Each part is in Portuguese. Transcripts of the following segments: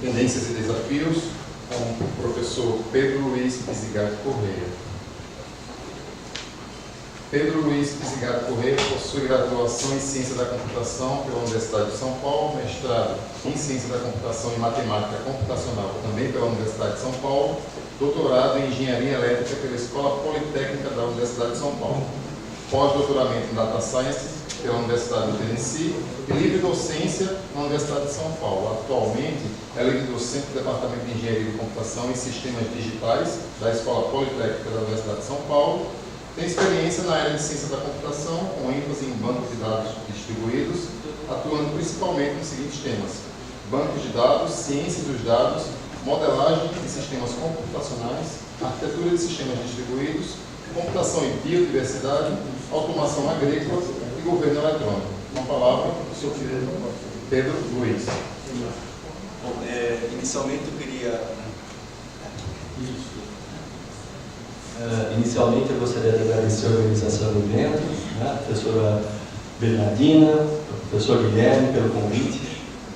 Tendências e Desafios, com o professor Pedro Luiz Pizzigato Correia. Pedro Luiz Pizzigato Correia possui graduação em Ciência da Computação pela Universidade de São Paulo, mestrado em Ciência da Computação e Matemática Computacional também pela Universidade de São Paulo, doutorado em Engenharia Elétrica pela Escola Politécnica da Universidade de São Paulo, pós-doutoramento em Data Science pela Universidade do Tennessee e livre docência na Universidade de São Paulo. Atualmente é livre docente do Departamento de Engenharia de Computação e Sistemas Digitais da Escola Politécnica da Universidade de São Paulo. Tem experiência na área de Ciência da Computação, com ênfase em bancos de dados distribuídos, atuando principalmente nos seguintes temas: bancos de dados, ciência dos dados, modelagem de sistemas computacionais, arquitetura de sistemas distribuídos, computação e biodiversidade, automação agrícola e governo eletrônico. Uma palavra do senhor Pedro Luiz. Bom, inicialmente eu queria... Inicialmente eu gostaria de agradecer a organização do evento, né, a professora Bernardina, o professor Guilherme pelo convite.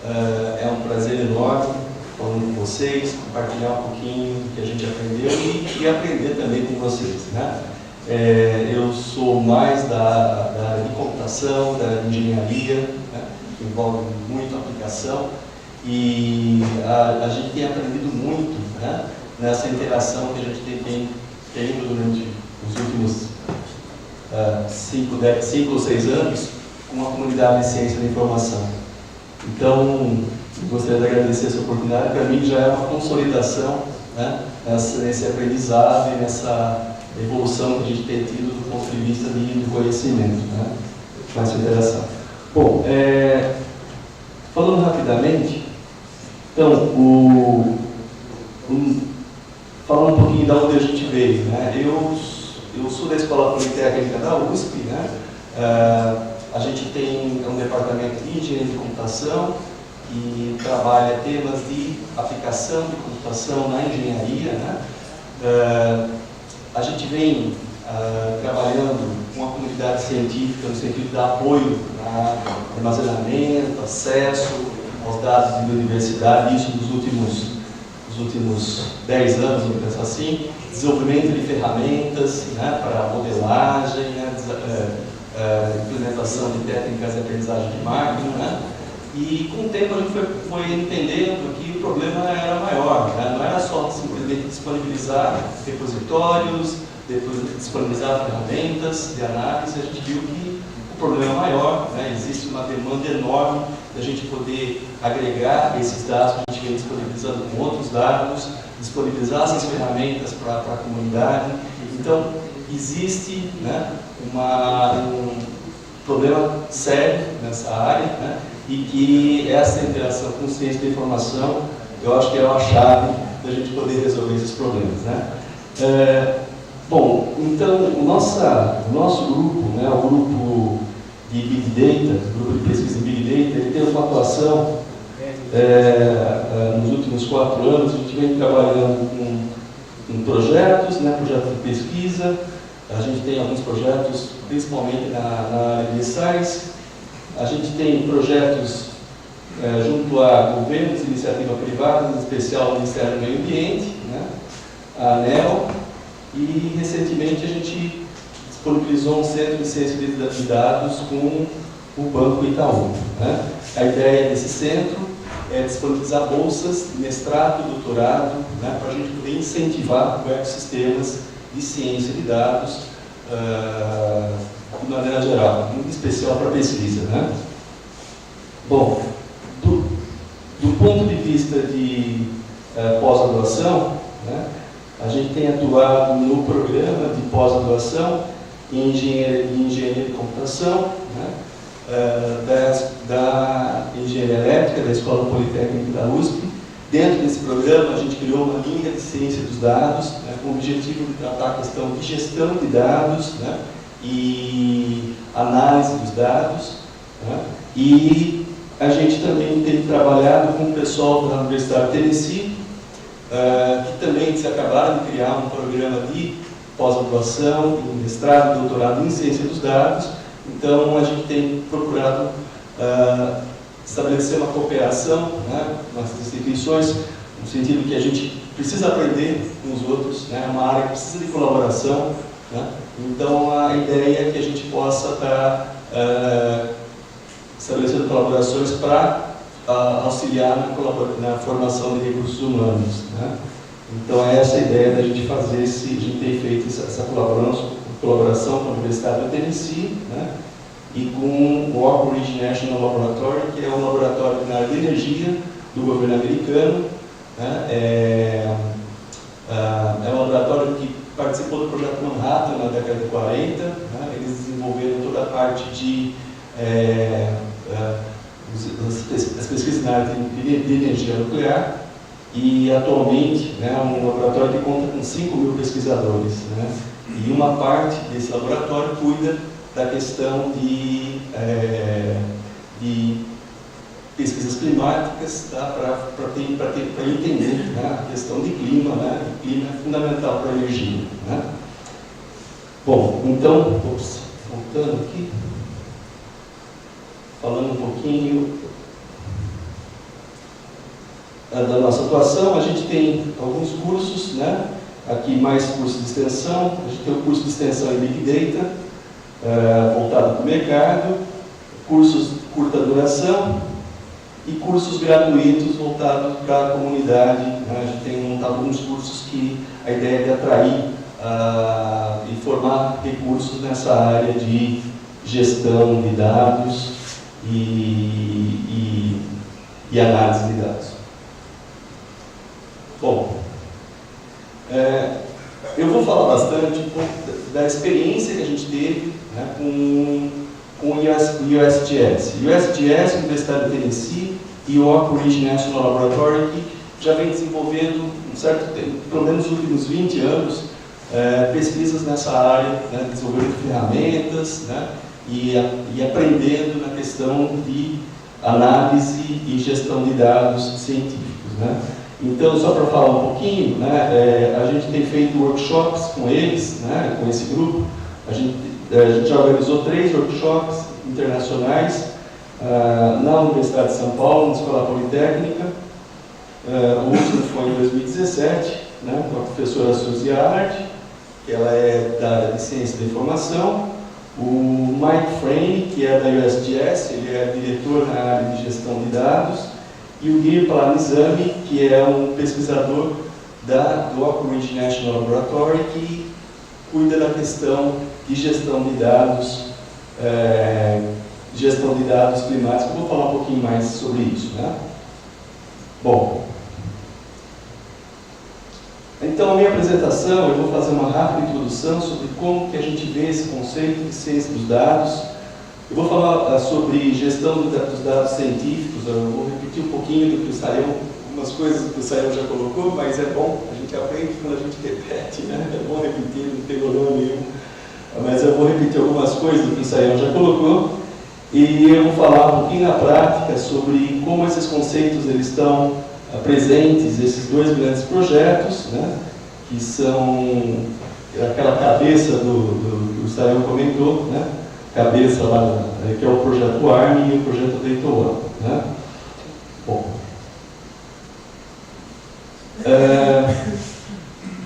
É um prazer enorme falando com vocês, compartilhar um pouquinho do que a gente aprendeu e aprender também com vocês, né? Eu sou mais da área de computação, da engenharia, né, que envolve muito aplicação, e a gente tem aprendido muito, né, nessa interação que a gente tem tendo durante os últimos 5 ou 6 anos com a comunidade de ciência da informação. Então, eu gostaria de agradecer essa oportunidade. Para mim já é uma consolidação, né, nesse aprendizado e nessa evolução que a gente tem tido do ponto de vista de conhecimento, né, com essa interação. Bom, falando rapidamente, então, falando um pouquinho de onde a gente veio, né? Eu sou da Escola Politécnica da USP, né? A gente tem um departamento de engenharia de computação que trabalha temas de aplicação de computação na engenharia, né? A gente vem trabalhando com a comunidade científica no sentido de dar apoio a armazenamento, acesso aos dados de biodiversidade, isso nos últimos 10 anos, vamos pensar assim, desenvolvimento de ferramentas, né, para modelagem, né, implementação de técnicas de aprendizagem de máquina, né, e com o tempo a gente foi entendendo que o problema era maior, né, não era só simplesmente disponibilizar repositórios, disponibilizar ferramentas de análise. A gente viu que o problema é maior, né, existe uma demanda enorme da gente poder agregar esses dados que a gente vem disponibilizando com outros dados, disponibilizar essas ferramentas para a comunidade. Então, existe, né, um problema sério nessa área, né, e que essa interação com ciência da informação, eu acho que é uma chave da gente poder resolver esses problemas, né. Bom, então, o nosso grupo, né, o grupo de Big Data, o grupo de pesquisa em Big Data, ele tem uma atuação nos últimos 4 anos. A gente vem trabalhando com projetos, né, projetos de pesquisa. A gente tem alguns projetos, principalmente na área de ensaios. A gente tem projetos junto a governos e iniciativa privada, em especial o Ministério do Meio Ambiente, né, a ANEEL, e recentemente a gente disponibilizou um centro de ciência de dados com o Banco Itaú, né. A ideia desse centro é disponibilizar bolsas de mestrado e doutorado, né, para a gente poder incentivar ecossistemas de ciência de dados de maneira geral, em especial para pesquisa, né. Bom, do ponto de vista de pós-graduação, né, a gente tem atuado no programa de pós-graduação em engenharia de computação, né, da engenharia elétrica da Escola Politécnica da USP. Dentro desse programa, a gente criou uma linha de ciência dos dados, né, com o objetivo de tratar a questão de gestão de dados, né, e análise dos dados, né, e a gente também tem trabalhado com o pessoal da Universidade de Tennessee, que também eles acabaram de criar um programa de pós-graduação, mestrado e doutorado em ciência dos dados. Então, a gente tem procurado estabelecer uma cooperação, né, com as instituições, no sentido que a gente precisa aprender com os outros, né, é uma área que precisa de colaboração, né, então a ideia é que a gente possa estar estabelecendo colaborações para auxiliar na formação de recursos humanos, né. Então é essa a ideia da gente fazer, a gente tem feito essa colaboração com a Universidade do Tennessee, né, e com o Oak Ridge National Laboratory, que é um laboratório na área de energia do governo americano, né. É um laboratório que participou do projeto Manhattan na década de 40, né. Eles desenvolveram toda a parte de as pesquisas na área de energia nuclear, e atualmente é um laboratório que conta com 5.000 pesquisadores, né? E uma parte desse laboratório cuida da questão de pesquisas climáticas, tá? Para entender, né, a questão de clima, né? O clima é fundamental para a energia, né? Bom, então, voltando aqui, falando um pouquinho da nossa atuação, a gente tem alguns cursos, né? Aqui mais cursos de extensão, a gente tem o curso de extensão em Big Data, voltado para o mercado, cursos de curta duração e cursos gratuitos voltados para a comunidade, né? A gente tem montado alguns cursos que a ideia é de atrair e formar recursos nessa área de gestão de dados e análise de dados. Bom, eu vou falar bastante um pouco da experiência que a gente teve, né, com o USGS. O USGS, Universidade de Tennessee, e o Oak Ridge National Laboratory, que já vem desenvolvendo um certo tempo, pelo menos nos últimos 20 anos, pesquisas nessa área, né, desenvolvendo ferramentas, né, e aprendendo na questão de análise e gestão de dados científicos, né. Então, só para falar um pouquinho, né, a gente tem feito workshops com eles, né, com esse grupo. A gente já organizou 3 workshops internacionais na Universidade de São Paulo, na Escola Politécnica. O último foi em 2017, né, com a professora Suzy Arndt, que ela é da área de Ciência da Informação. O Mike Frame, que é da USGS, ele é diretor na área de Gestão de Dados. E o Gir Palanizzami, que é um pesquisador do Oak Ridge National Laboratory, que cuida da questão de gestão de dados climáticos. Eu vou falar um pouquinho mais sobre isso, né? Bom, então a minha apresentação, eu vou fazer uma rápida introdução sobre como que a gente vê esse conceito de ciência dos dados. Eu vou falar sobre gestão dos dados científicos. Eu vou repetir um pouquinho do que o Sayão, algumas coisas que o Sayão já colocou, mas é bom, a gente aprende quando a gente repete, né? É bom repetir, não tem problema nenhum. Mas eu vou repetir algumas coisas que o Sayão já colocou, e eu vou falar um pouquinho na prática sobre como esses conceitos eles estão presentes, esses 2 grandes projetos, né? Que são aquela cabeça do Sayão comentou, né? Cabeça lá, que é o projeto ARM e o projeto Data One, né? Bom,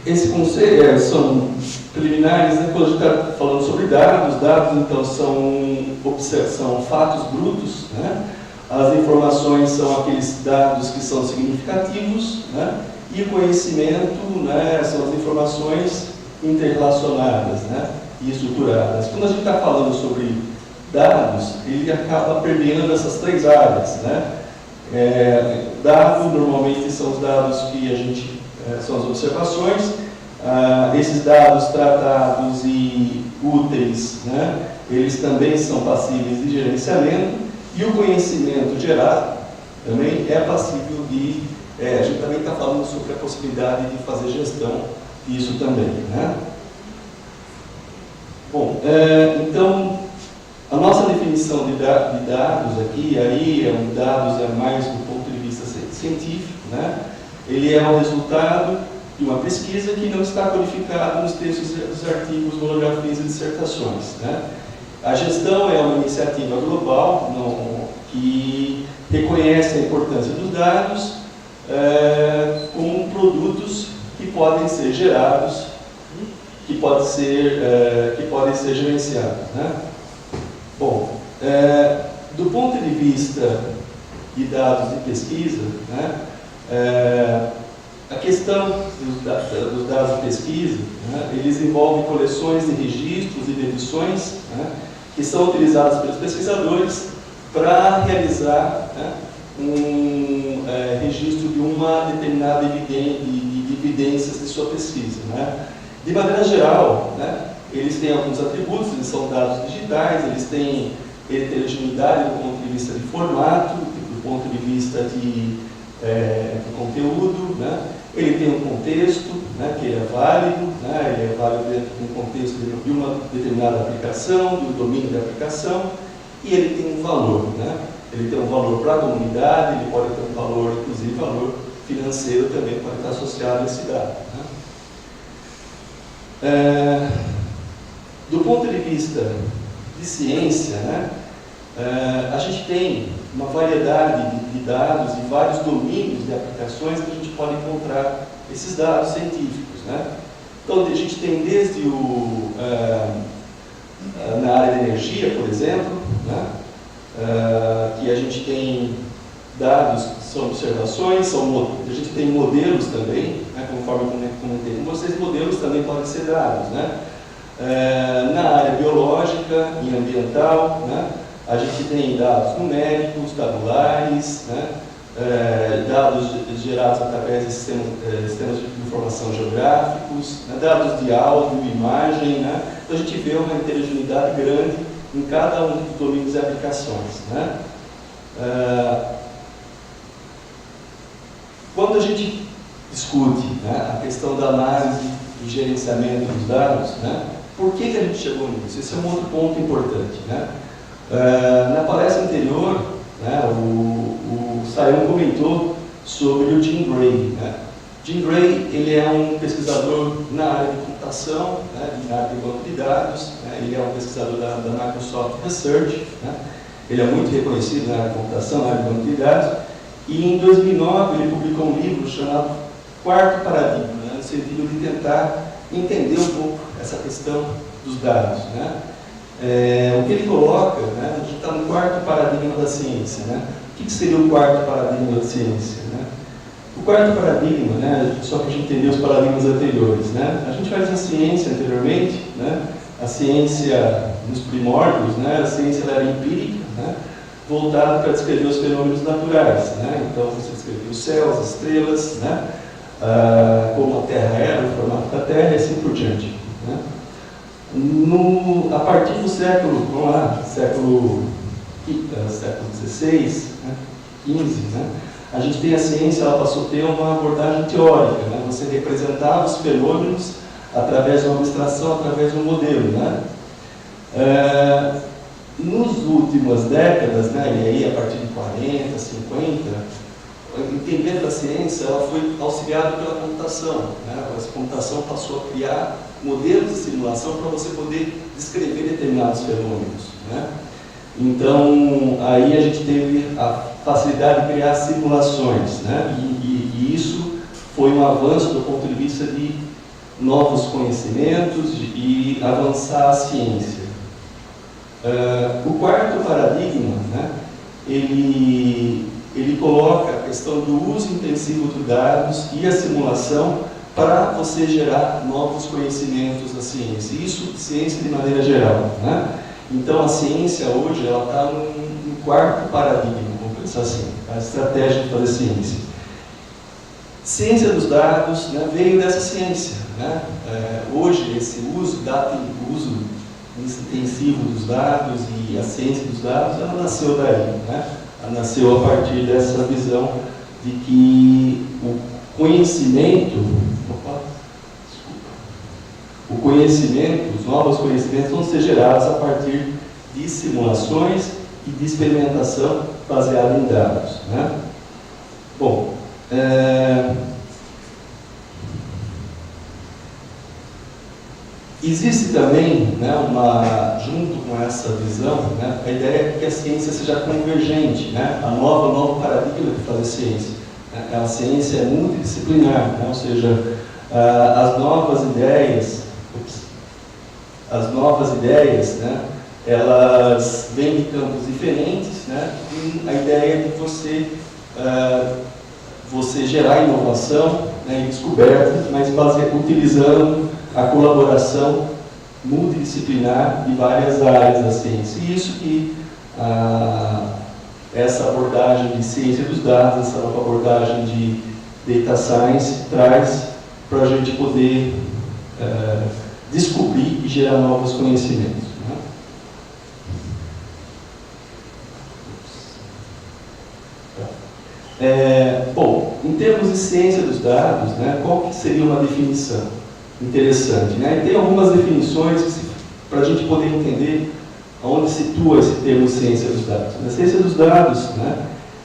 esse conceito são preliminares, né? Quando a gente está falando sobre dados então são fatos brutos, né? As informações são aqueles dados que são significativos, né? E o conhecimento, né, são as informações interrelacionadas, né, e estruturadas. Quando a gente está falando sobre dados, ele acaba permeando essas 3 áreas, né? Dados normalmente são os dados que a gente são as observações. Esses dados tratados e úteis, né, eles também são passíveis de gerenciamento, e o conhecimento gerado também é passível de... a gente também está falando sobre a possibilidade de fazer gestão disso também, né? Bom, então, a nossa definição de dados aqui, aí, dados mais do ponto de vista científico, né? Ele é o resultado de uma pesquisa que não está codificado nos textos dos artigos, monografias e dissertações, né? A gestão é uma iniciativa global que reconhece a importância dos dados como produtos que podem ser gerados, que podem ser gerenciados, né? Bom, do ponto de vista de dados de pesquisa, né, a questão dos dados de pesquisa, né, eles envolvem coleções de registros e medições, né, que são utilizados pelos pesquisadores para realizar, né, um registro de uma determinada evidências de sua pesquisa, né. De maneira geral, né, eles têm alguns atributos, eles são dados digitais, eles têm heterogeneidade do ponto de vista de formato, do ponto de vista de conteúdo, né. Ele tem um contexto, né, que ele é válido, né, ele é válido dentro de um contexto de uma determinada aplicação, do domínio da aplicação, e ele tem um valor, né. Ele tem um valor para a comunidade, ele pode ter um valor, inclusive valor financeiro também pode estar associado a esse dado, né. Do ponto de vista de ciência, né, a gente tem uma variedade de dados e vários domínios de aplicações que a gente pode encontrar esses dados científicos, né. Então, a gente tem desde na área de energia, por exemplo, né, que a gente tem dados, são observações, a gente tem modelos também, né, conforme eu comentei com vocês, modelos também podem ser dados, né. Na área biológica e ambiental, né, a gente tem dados numéricos, tabulares, né, dados gerados através de sistemas de informação geográficos, né, dados de áudio, imagem, né. Então a gente vê uma heterogeneidade grande em cada um dos domínios e aplicações, né. Quando a gente discute, né, a questão da análise e gerenciamento dos dados, né, por que a gente chegou nisso? Esse é um outro ponto importante, né. Na palestra anterior, né, o Sayão comentou sobre o Jim Gray, né. Jim Gray, ele é um pesquisador na área de computação, né, na área de banco de dados, né, ele é um pesquisador da Microsoft Research, né, ele é muito reconhecido na área de computação, na área de banco de dados, e em 2009 ele publicou um livro chamado Quarto Paradigma, né, no sentido de tentar entender um pouco essa questão dos dados, né. O que ele coloca, né, a gente está no quarto paradigma da ciência, né. O que seria o quarto paradigma da ciência, né? O quarto paradigma, né, só para a gente entender os paradigmas anteriores, né, a gente faz a ciência anteriormente, né, a ciência nos primórdios, né, a ciência era empírica, né, voltada para descrever os fenômenos naturais, né. Então você descrevia os céus, as estrelas, né, como a Terra era, o formato da Terra e assim por diante, né. A partir do século XVI, né, XV, né, a gente tem a ciência, ela passou a ter uma abordagem teórica, né, você representava os fenômenos através de uma abstração, através de um modelo, né. Nas últimas décadas, né, e aí a partir de 40, 50, entendendo a ciência, ela foi auxiliada pela computação, né? A computação passou a criar modelos de simulação para você poder descrever determinados fenômenos, né? Então, aí a gente teve a facilidade de criar simulações, né? E isso foi um avanço do ponto de vista de novos conhecimentos e avançar a ciência. O quarto paradigma, né, ele coloca a questão do uso intensivo dos dados e a simulação para você gerar novos conhecimentos da ciência. Isso, ciência de maneira geral, né? Então, a ciência hoje ela está no quarto paradigma, vamos pensar assim, a estratégia de fazer ciência. Ciência dos dados, né, veio dessa ciência, né? Hoje, esse uso intensivo dos dados e a ciência dos dados, ela nasceu daí, né? Ela nasceu a partir dessa visão de que o conhecimento, os novos conhecimentos vão ser gerados a partir de simulações e de experimentação baseada em dados, né? Bom, Existe também, né, junto com essa visão, né, a ideia de que a ciência seja convergente, né, o novo paradigma de fazer ciência. A ciência é multidisciplinar, né, ou seja, as novas ideias, né, elas vêm de campos diferentes, né, e a ideia de você gerar inovação, né, e descoberta, mas utilizando a colaboração multidisciplinar de várias áreas da ciência. E isso que essa abordagem de ciência dos dados, essa nova abordagem de data science traz para a gente poder descobrir e gerar novos conhecimentos. Bom, em termos de ciência dos dados, né, qual que seria uma definição interessante? Né? E tem algumas definições para a gente poder entender onde situa esse termo ciência dos dados. A ciência dos dados, né,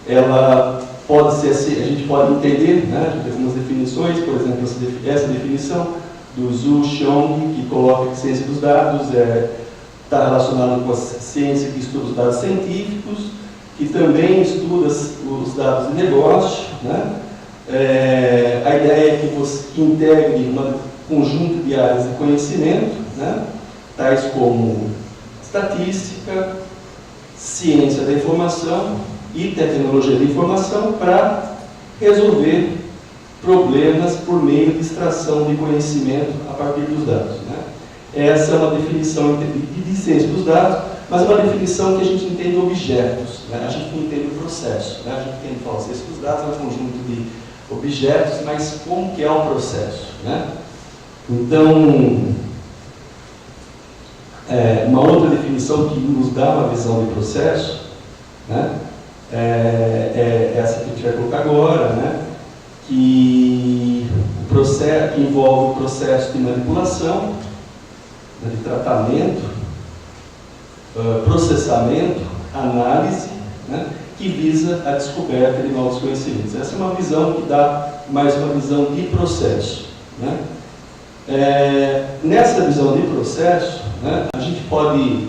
ela pode ser assim, a gente pode entender, né, de algumas definições, por exemplo, essa definição do Zhu Xiong, que coloca que ciência dos dados está relacionada com a ciência que estuda os dados científicos, que também estuda os dados de negócio, né? A ideia é que você integre um conjunto de áreas de conhecimento, né? Tais como estatística, ciência da informação e tecnologia da informação para resolver problemas por meio de extração de conhecimento a partir dos dados, né? Essa é uma definição de ciência dos dados, mas é uma definição que a gente entende objetos, né? A gente não entende o processo, né? A gente entende a ciência dos dados é um conjunto de objetos, mas como que é o processo, né? Então, uma outra definição que nos dá uma visão de processo, né? É essa que a gente vai colocar agora, né? Que envolve o processo de manipulação, de tratamento, processamento, análise, né, que visa a descoberta de novos conhecimentos. Essa é uma visão que dá mais uma visão de processo, né? Nessa visão de processo, né, a gente pode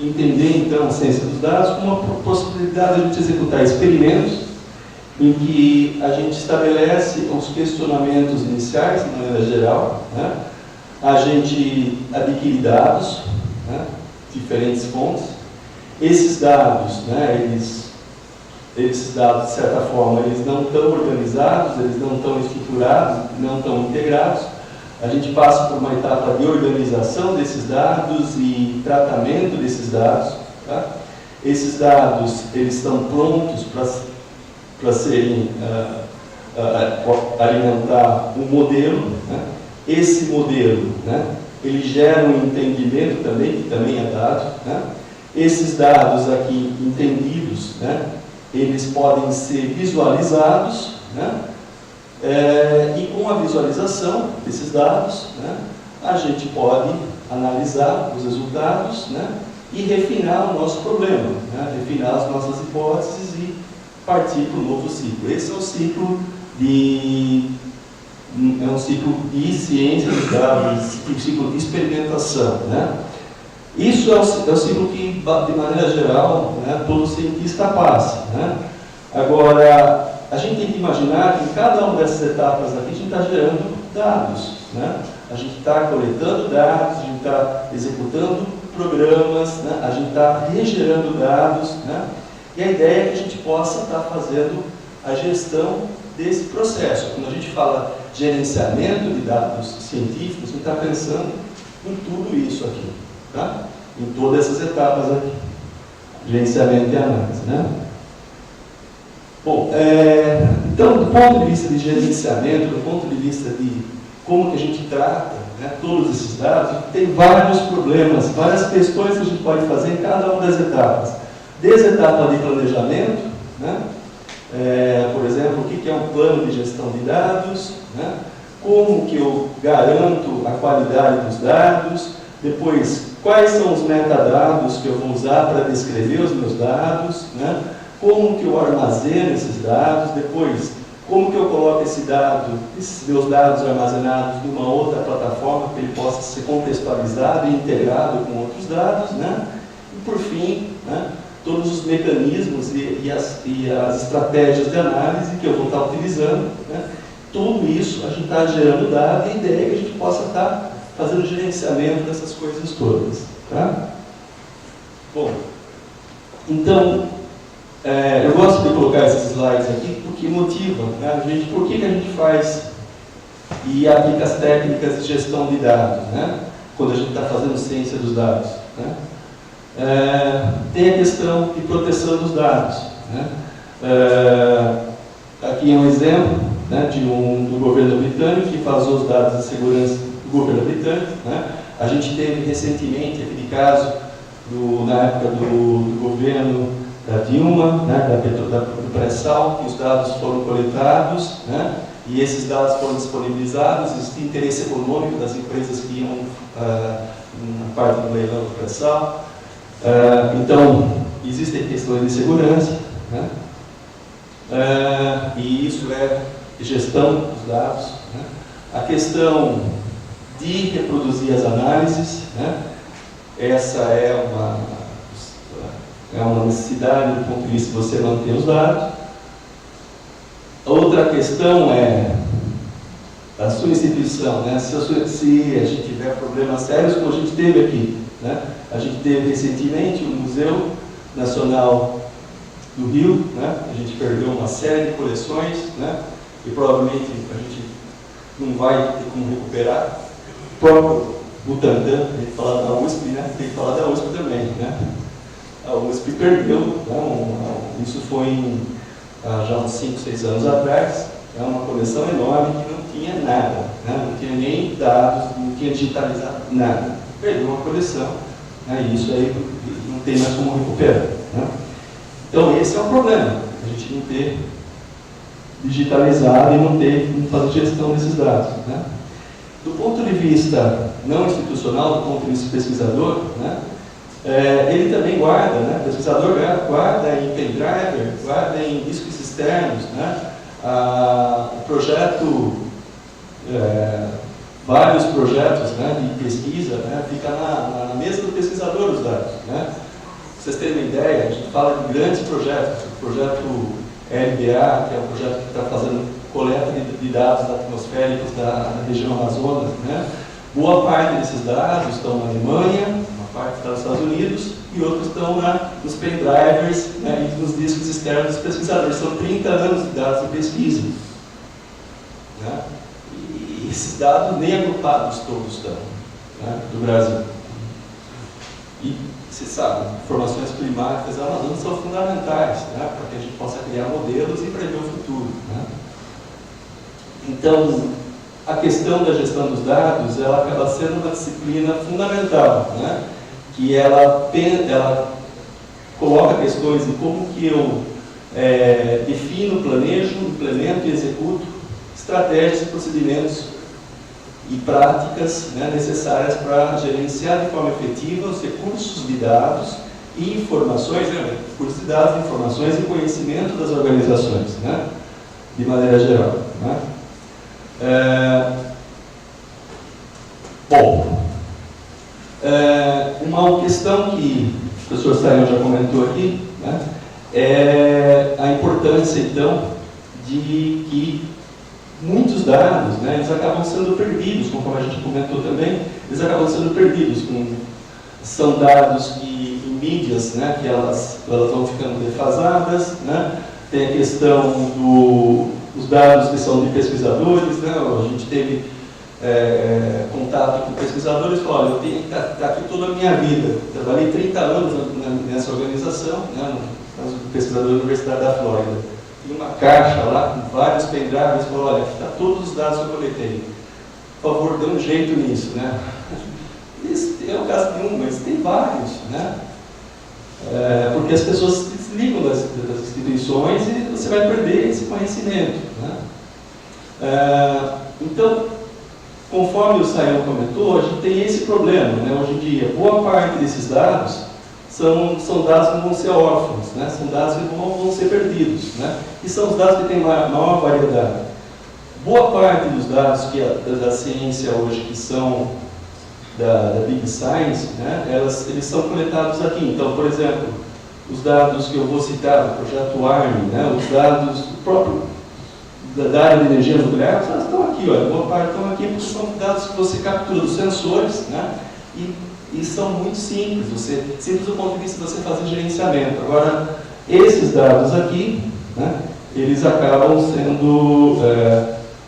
entender então a ciência dos dados como uma possibilidade de a gente executar experimentos em que a gente estabelece os questionamentos iniciais, de maneira geral, né? A gente adquire dados, né? Diferentes fontes. Esses dados, né, esses dados, de certa forma, eles não estão organizados, eles não estão estruturados, não estão integrados. A gente passa por uma etapa de organização desses dados e tratamento desses dados. Tá? Esses dados, eles estão prontos para serem alimentar um modelo, né? Esse modelo, né, ele gera um entendimento também, que também é dado, né? Esses dados aqui entendidos, né, eles podem ser visualizados, né? E com a visualização desses dados, né, a gente pode analisar os resultados, né, e refinar o nosso problema, né, refinar as nossas hipóteses e partir para um novo ciclo. Esse é o ciclo de ciência dos dados, um ciclo de experimentação, né? Isso é o ciclo que, de maneira geral, né, todo cientista passa, né? Agora, a gente tem que imaginar que em cada uma dessas etapas aqui a gente está gerando dados, né? A gente está coletando dados, a gente está executando programas, né? A gente está regerando dados, né? E a ideia é que a gente possa estar fazendo a gestão desse processo. Quando a gente fala gerenciamento de dados científicos, a gente está pensando em tudo isso aqui, tá? Em todas essas etapas aqui. Gerenciamento e análise, né? Bom, então, do ponto de vista de gerenciamento, do ponto de vista de como que a gente trata, né, todos esses dados, tem vários problemas, várias questões que a gente pode fazer em cada uma das etapas. Desde a etapa de planejamento, né? Por exemplo, o que é um plano de gestão de dados, né? Como que eu garanto a qualidade dos dados, depois, quais são os metadados que eu vou usar para descrever os meus dados, né? Como que eu armazeno esses dados, depois, Como que eu coloco esse dado, esses meus dados armazenados numa outra plataforma que ele possa ser contextualizado e integrado com outros dados, né? E por fim, né, todos os mecanismos e as estratégias de análise que eu vou estar utilizando, né? Tudo isso a gente está gerando dado e a ideia é que a gente possa estar fazendo gerenciamento dessas coisas todas, tá? Bom, então, eu gosto de colocar esses slides aqui porque motivam, né, a gente, por que a gente faz e aplica as técnicas de gestão de dados, né, quando a gente está fazendo ciência dos dados, né? Tem a questão de proteção dos dados, né? Aqui é um exemplo, né, do governo britânico que vazou os dados de segurança do governo britânico, né? A gente teve recentemente aquele caso na época do governo da Dilma, né, do pré-sal, que os dados foram coletados, né, e esses dados foram disponibilizados. Existe interesse econômico das empresas que iam na parte do leilão do pré-sal. Então, existem questões de segurança, né, e isso é gestão dos dados, né. A questão de reproduzir as análises, né, essa é uma necessidade do ponto de vista de você manter os dados. Outra questão é a sua instituição, né? Se a gente tiver problemas sérios, como a gente teve aqui, né? A gente teve recentemente o Museu Nacional do Rio, né? A gente perdeu uma série de coleções, né? E provavelmente a gente não vai ter como recuperar. O próprio Butantan, a gente fala da USP, né? Tem que falar da USP também, né? A USP perdeu, né? Isso foi já uns 5, 6 anos atrás, é uma coleção enorme que não tinha nada, né? Não tinha nem dados, não tinha digitalizado nada. Perdeu uma coleção, né? E isso aí não tem mais como recuperar, né? Então esse é um problema, a gente não ter digitalizado e não ter como fazer gestão desses dados, né? Do ponto de vista não institucional, do ponto de vista pesquisador, né? Ele também guarda, né? O pesquisador guarda em pendrive, guarda em discos externos, né? O projeto, vários projetos, né, de pesquisa, né, fica na mesa do pesquisador os dados, né? Pra vocês terem uma ideia, a gente fala de grandes projetos, o projeto LBA, que é um projeto que está fazendo coleta de dados atmosféricos da região Amazonas, né? Boa parte desses dados estão na Alemanha, uma parte está nos Estados Unidos e outros estão nos pendrivers, né, e nos discos externos dos pesquisadores. São 30 anos de dados de pesquisa, né? E esses dados nem agrupados todos estão, né, do Brasil. E você sabe, informações climáticas da Amazônia são fundamentais, né, para que a gente possa criar modelos e prever o futuro, né? Então, a questão da gestão dos dados, ela acaba sendo uma disciplina fundamental, né? Que ela coloca questões de como que eu defino, planejo, implemento e executo estratégias, procedimentos e práticas, né, necessárias para gerenciar de forma efetiva os recursos de dados e informações, recursos de dados, informações e conhecimento das organizações, né, de maneira geral, né. Bom, uma questão que o professor Sayão já comentou aqui, né, é a importância, então, de que muitos dados, né, eles acabam sendo perdidos, conforme a gente comentou também, eles acabam sendo perdidos. São dados que, em mídias, né, que elas vão ficando defasadas, né. Tem a questão dos dados que são de pesquisadores, né. A gente teve contato com pesquisadores e falou: olha, eu tenho que estar aqui toda a minha vida. Trabalhei 30 anos nessa organização, né, no pesquisador da Universidade da Flórida. Tem uma caixa lá com vários pendrives e falou: olha, aqui está todos os dados que eu coletei. Por favor, dê um jeito nisso, né? Isso é o caso de um, mas tem vários, né? Porque as pessoas se desligam das instituições e você vai perder esse conhecimento, né? Então, conforme o Sayão comentou, a gente tem esse problema, né? Hoje em dia, boa parte desses dados são dados que não vão ser órfãos, né? São dados que vão ser perdidos, né? E são os dados que têm maior variedade. Boa parte dos dados da ciência hoje que são da Big Science, né? Eles são coletados aqui. Então, por exemplo, os dados que eu vou citar do projeto ARM, né? Os dados próprio da área de energia nuclear, elas estão aqui, olha, boa parte estão aqui porque são dados que você captura dos sensores, né? E são muito simples, simples do ponto de vista de você fazer gerenciamento. Agora, esses dados aqui, né? Eles acabam sendo,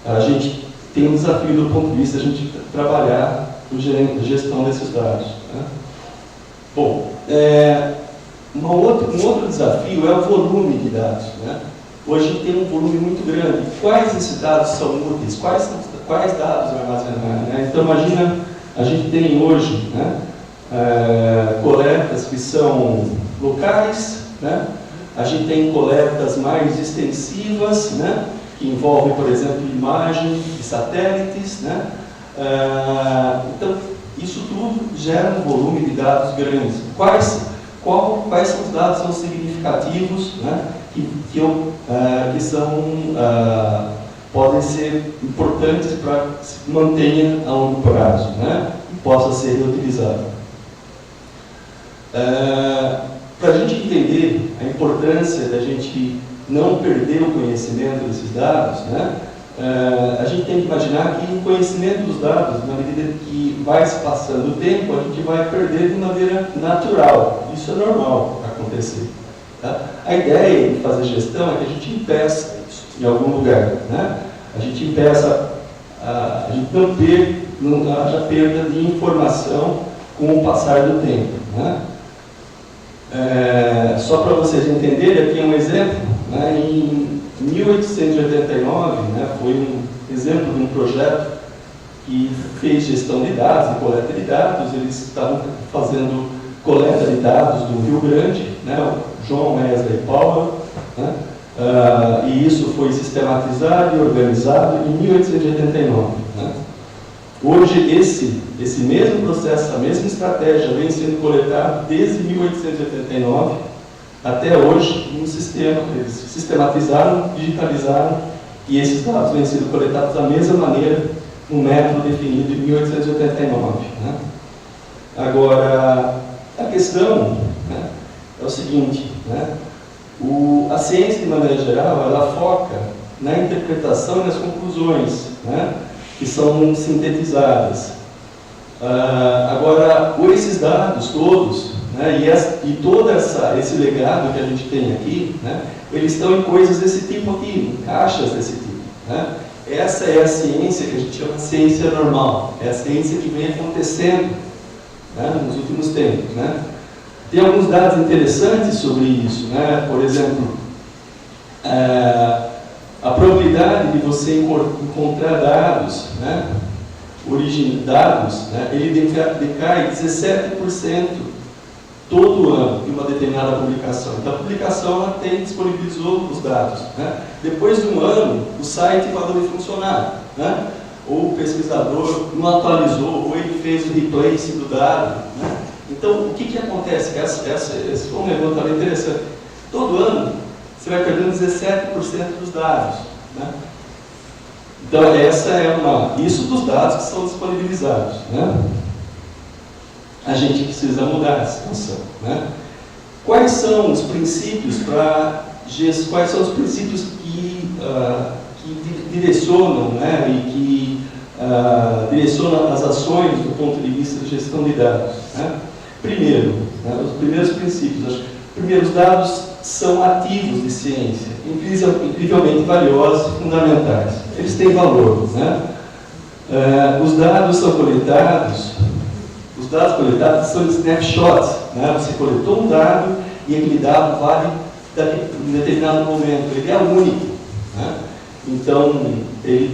a gente tem um desafio do ponto de vista de a gente trabalhar a gestão desses dados, né? Bom, um outro desafio é o volume de dados, né? Hoje tem um volume muito grande. Quais esses dados são úteis? Quais dados armazenar, né? Então, imagina, a gente tem hoje, né, coletas que são locais, né? A gente tem coletas mais extensivas, né, que envolvem, por exemplo, imagem de satélites, né? Então, isso tudo gera um volume de dados grandes. Quais são os dados que são significativos, né, que podem ser importantes para que se mantenha a longo prazo, né, e possa ser reutilizado. Para a gente entender a importância da gente não perder o conhecimento desses dados, né, a gente tem que imaginar que o conhecimento dos dados, na medida que vai se passando o tempo, a gente vai perder de maneira natural. Isso é normal acontecer. Tá? A ideia de fazer gestão é que a gente impeça isso em algum lugar, né? A gente impeça, a gente não haja perda de informação com o passar do tempo, né? Só para vocês entenderem, aqui é um exemplo, né? Em 1889, né, foi um exemplo de um projeto que fez gestão de dados e coleta de dados. Eles estavam fazendo coleta de dados do Rio Grande, né, o John Wesley Powell, né, e isso foi sistematizado e organizado em 1889. Né. Hoje, esse mesmo processo, essa mesma estratégia vem sendo coletado desde 1889 até hoje no sistema. Eles sistematizaram, digitalizaram, e esses dados vêm sendo coletados da mesma maneira no método definido em 1889. Né. Agora, a questão, né, é o seguinte, né, a ciência, de maneira geral, ela foca na interpretação e nas conclusões, né, que são sintetizadas. Agora, esses dados todos, né, e todo esse legado que a gente tem aqui, né, eles estão em coisas desse tipo aqui, em caixas desse tipo. Né? Essa é a ciência que a gente chama de ciência normal, é a ciência que vem acontecendo, né, nos últimos tempos. Né? Tem alguns dados interessantes sobre isso, né? Por exemplo, a probabilidade de você encontrar dados, né, né, ele decai 17% todo ano em uma determinada publicação. Então, a publicação ela disponibilizou os dados. Né? Depois de um ano, o site parou de funcionar, né? Ou o pesquisador não atualizou, ou ele fez o replace do dado. Né? Então, o que acontece? Esse foi um levantamento interessante. Todo ano, você vai perdendo 17% dos dados. Né? Então, isso dos dados que são disponibilizados. Né? A gente precisa mudar a situação. Né? Quais são os princípios quais são os princípios que direcionam, né, e que direcionam as ações do ponto de vista de gestão de dados? Né? Primeiro, né, os primeiros princípios. Primeiro, os dados são ativos de ciência, incrivelmente valiosos e fundamentais. Eles têm valor. Né? Os dados coletados são snapshots. Né? Você coletou um dado e aquele dado vale em determinado momento. Ele é único. Né? Então, ele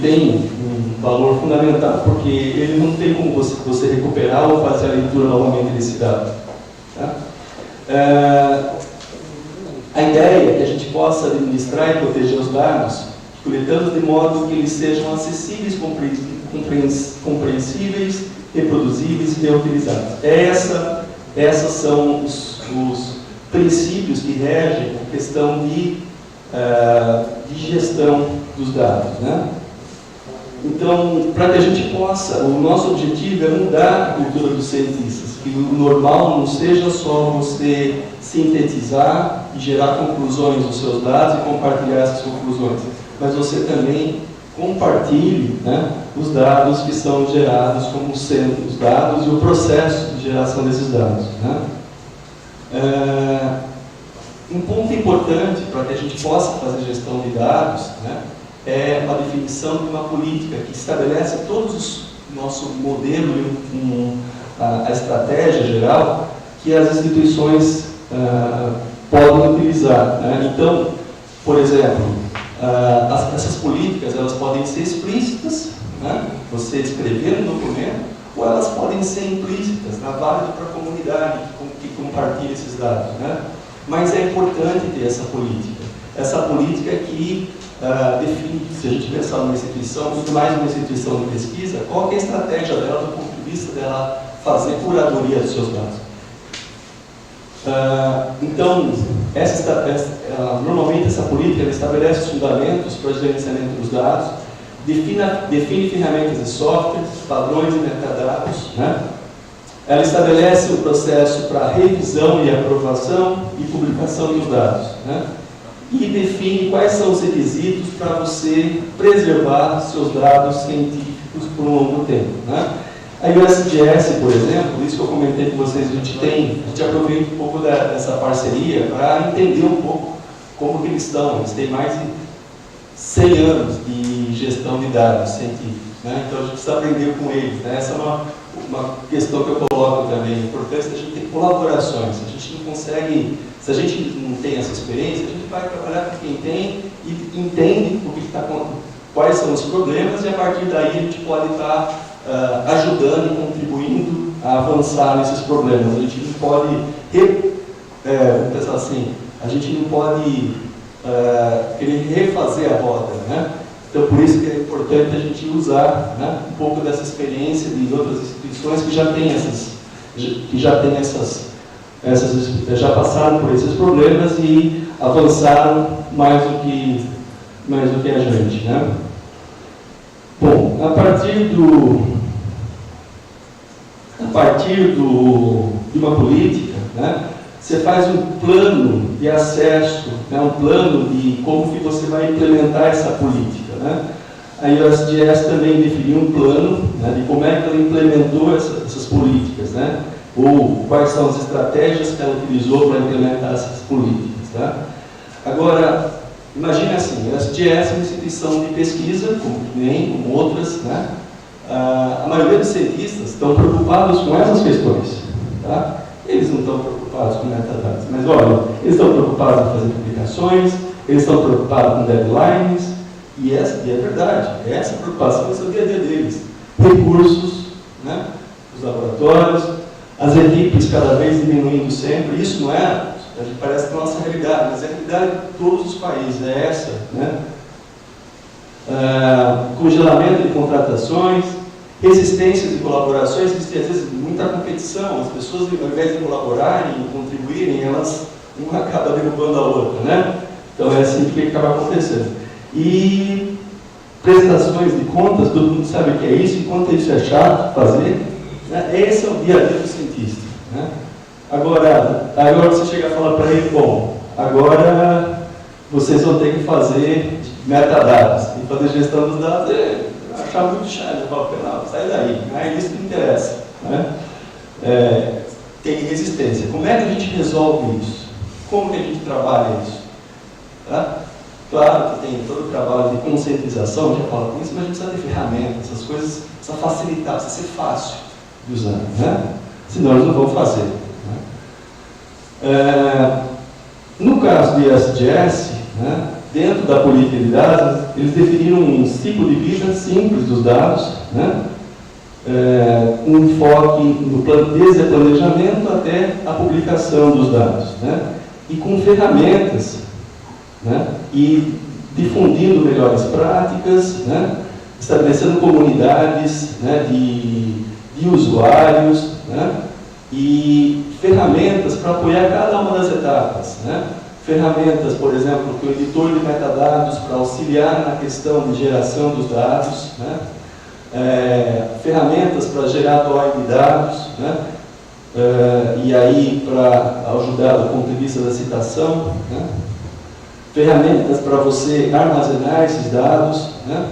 tem um valor fundamental, porque ele não tem como você recuperar ou fazer a leitura novamente desse dado. Tá? A ideia é que a gente possa administrar e proteger os dados, coletando de modo que eles sejam acessíveis, compreensíveis, reproduzíveis e reutilizáveis. Essa esses são os princípios que regem a questão de gestão dos dados, né? Então, para que a gente possa, o nosso objetivo é mudar a cultura dos cientistas, que o normal não seja só você sintetizar e gerar conclusões dos seus dados e compartilhar essas conclusões, mas você também compartilhe, né, os dados que são gerados como sendo os dados e o processo de geração desses dados, né? Um ponto importante para que a gente possa fazer gestão de dados, né, é a definição de uma política que estabelece todos os nosso modelo e a estratégia geral que as instituições podem utilizar, né? Então, por exemplo, essas políticas elas podem ser explícitas, né, você escrever no documento, ou elas podem ser implícitas, válidas para a comunidade que compartilha esses dados, né? Mas é importante ter essa política que define, se a gente pensar numa instituição, muito mais uma instituição de pesquisa, qual que é a estratégia dela do ponto de vista dela fazer curadoria dos seus dados. Então, normalmente essa política ela estabelece os fundamentos para o gerenciamento dos dados, define ferramentas de software, padrões e metadados, né? Ela estabelece o processo para revisão e aprovação e publicação dos dados, né? E define quais são os requisitos para você preservar seus dados científicos por um longo tempo, né? A USGS, por exemplo, isso que eu comentei com vocês, a gente aproveita um pouco dessa parceria para entender um pouco como que eles estão. Eles têm mais de 100 anos de gestão de dados científicos, né? Então a gente precisa aprender com eles, né? Essa é uma questão que eu coloco também. A importância da gente ter colaborações. A gente não consegue, se a gente não tem essa experiência, a gente vai trabalhar com quem tem e entende o que está acontecendo, quais são os problemas, e a partir daí a gente pode estar ajudando e contribuindo a avançar nesses problemas. A gente não pode, vamos pensar assim, a gente não pode querer refazer a roda, né? Então, por isso que é importante a gente usar, né, um pouco dessa experiência de outras instituições que já passaram por esses problemas e avançaram mais do que a gente, né? Bom, a partir de uma política, né, você faz um plano de acesso, né, um plano de como que você vai implementar essa política, né? A USGS também definiu um plano, né, de como é que ela implementou essas políticas, né? Ou quais são as estratégias que ela utilizou para implementar essas políticas, tá? Agora, imagine assim, a USGS é uma instituição de pesquisa, como outras, né? A maioria dos cientistas estão preocupados com essas questões, tá? Eles não estão preocupados com metadados, mas olha, eles estão preocupados em fazer publicações, eles estão preocupados com deadlines, e é verdade, essa preocupação é o dia a dia deles. Recursos, né? Os laboratórios, as equipes cada vez diminuindo sempre, isso não é, parece que é a nossa realidade, mas a realidade de todos os países é essa, né? Congelamento de contratações, resistência de colaborações, existe às vezes muita competição, as pessoas ao invés de colaborarem e contribuírem, uma acaba derrubando a outra, né? Então é assim que acaba acontecendo. E prestações de contas, todo mundo sabe o que é isso, enquanto isso é chato fazer, né? Esse é o dia a dia do cientista, né? Agora você chega a falar para ele, bom, agora vocês vão ter que fazer metadados, e fazer gestão dos dados, achar muito chato, eu falo, sai daí, não é isso que interessa, né? Tem resistência. Como é que a gente resolve isso? Como que a gente trabalha isso? Tá? Claro que tem todo o trabalho de conscientização, já fala com isso, mas a gente precisa de ferramentas, essas coisas precisa facilitar, precisa ser fácil de usar, né? Senão eles não vão fazer, né? No caso do ISGS, né, dentro da política de dados, eles definiram um ciclo de vida simples dos dados, né? Um enfoque no desde o planejamento até a publicação dos dados, né? E com ferramentas, né? E difundindo melhores práticas, né? Estabelecendo comunidades, né, de usuários, né? e ferramentas para apoiar cada uma das etapas, né? Ferramentas, por exemplo, que o editor de metadados para auxiliar na questão de geração dos dados, né? Ferramentas para gerar DOI de dados, né? E aí para ajudar do ponto de vista da citação, né? Ferramentas para você armazenar esses dados, né?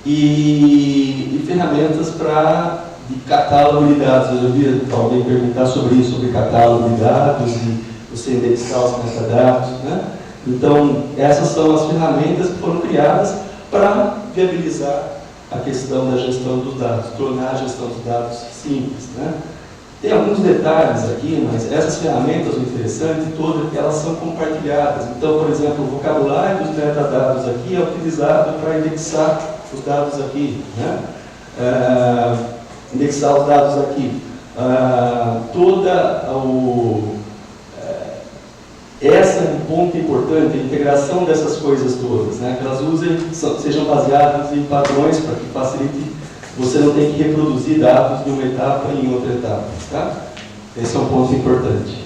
E ferramentas de catálogo de dados. Eu vi alguém perguntar sobre isso, sobre catálogo de dados e você indexar os metadados, né? Então, essas são as ferramentas que foram criadas para viabilizar a questão da gestão dos dados, tornar a gestão dos dados simples, né? Tem alguns detalhes aqui, mas essas ferramentas, o interessante todo é que elas são compartilhadas. Então, por exemplo, o vocabulário dos metadados aqui é utilizado para indexar os dados aqui, né? Indexar os dados aqui. Essa é um ponto importante, a integração dessas coisas todas, né? Que elas sejam baseadas em padrões para que facilite, você não tem que reproduzir dados de uma etapa em outra etapa, tá? Esse é um ponto importante.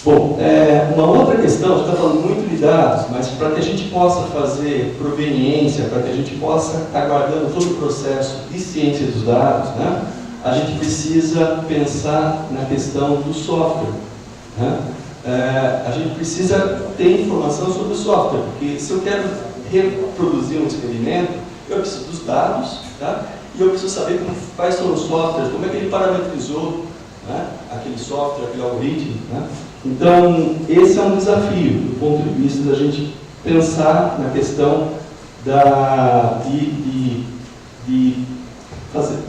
Bom, uma outra questão, a gente está falando muito de dados, mas para que a gente possa fazer proveniência, para que a gente possa estar guardando todo o processo de ciência dos dados, né? A gente precisa pensar na questão do software, né? A gente precisa ter informação sobre o software, porque se eu quero reproduzir um experimento, eu preciso dos dados, tá? E eu preciso saber quais são os softwares, como é que ele parametrizou, né, aquele software, aquele algoritmo, né? Então, esse é um desafio do ponto de vista da gente pensar na questão de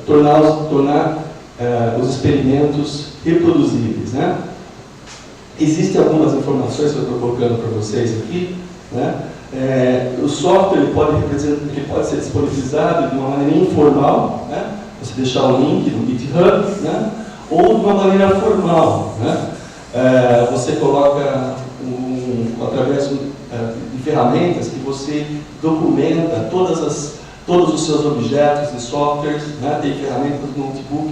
tornar os experimentos reproduzíveis, né? Existem algumas informações que eu estou colocando para vocês aqui, né? O software ele pode ser disponibilizado de uma maneira informal, né? Você deixar o link no GitHub, né? Ou de uma maneira formal, né? Você coloca através de ferramentas que você documenta todos os seus objetos e softwares, né? Tem ferramentas no notebook,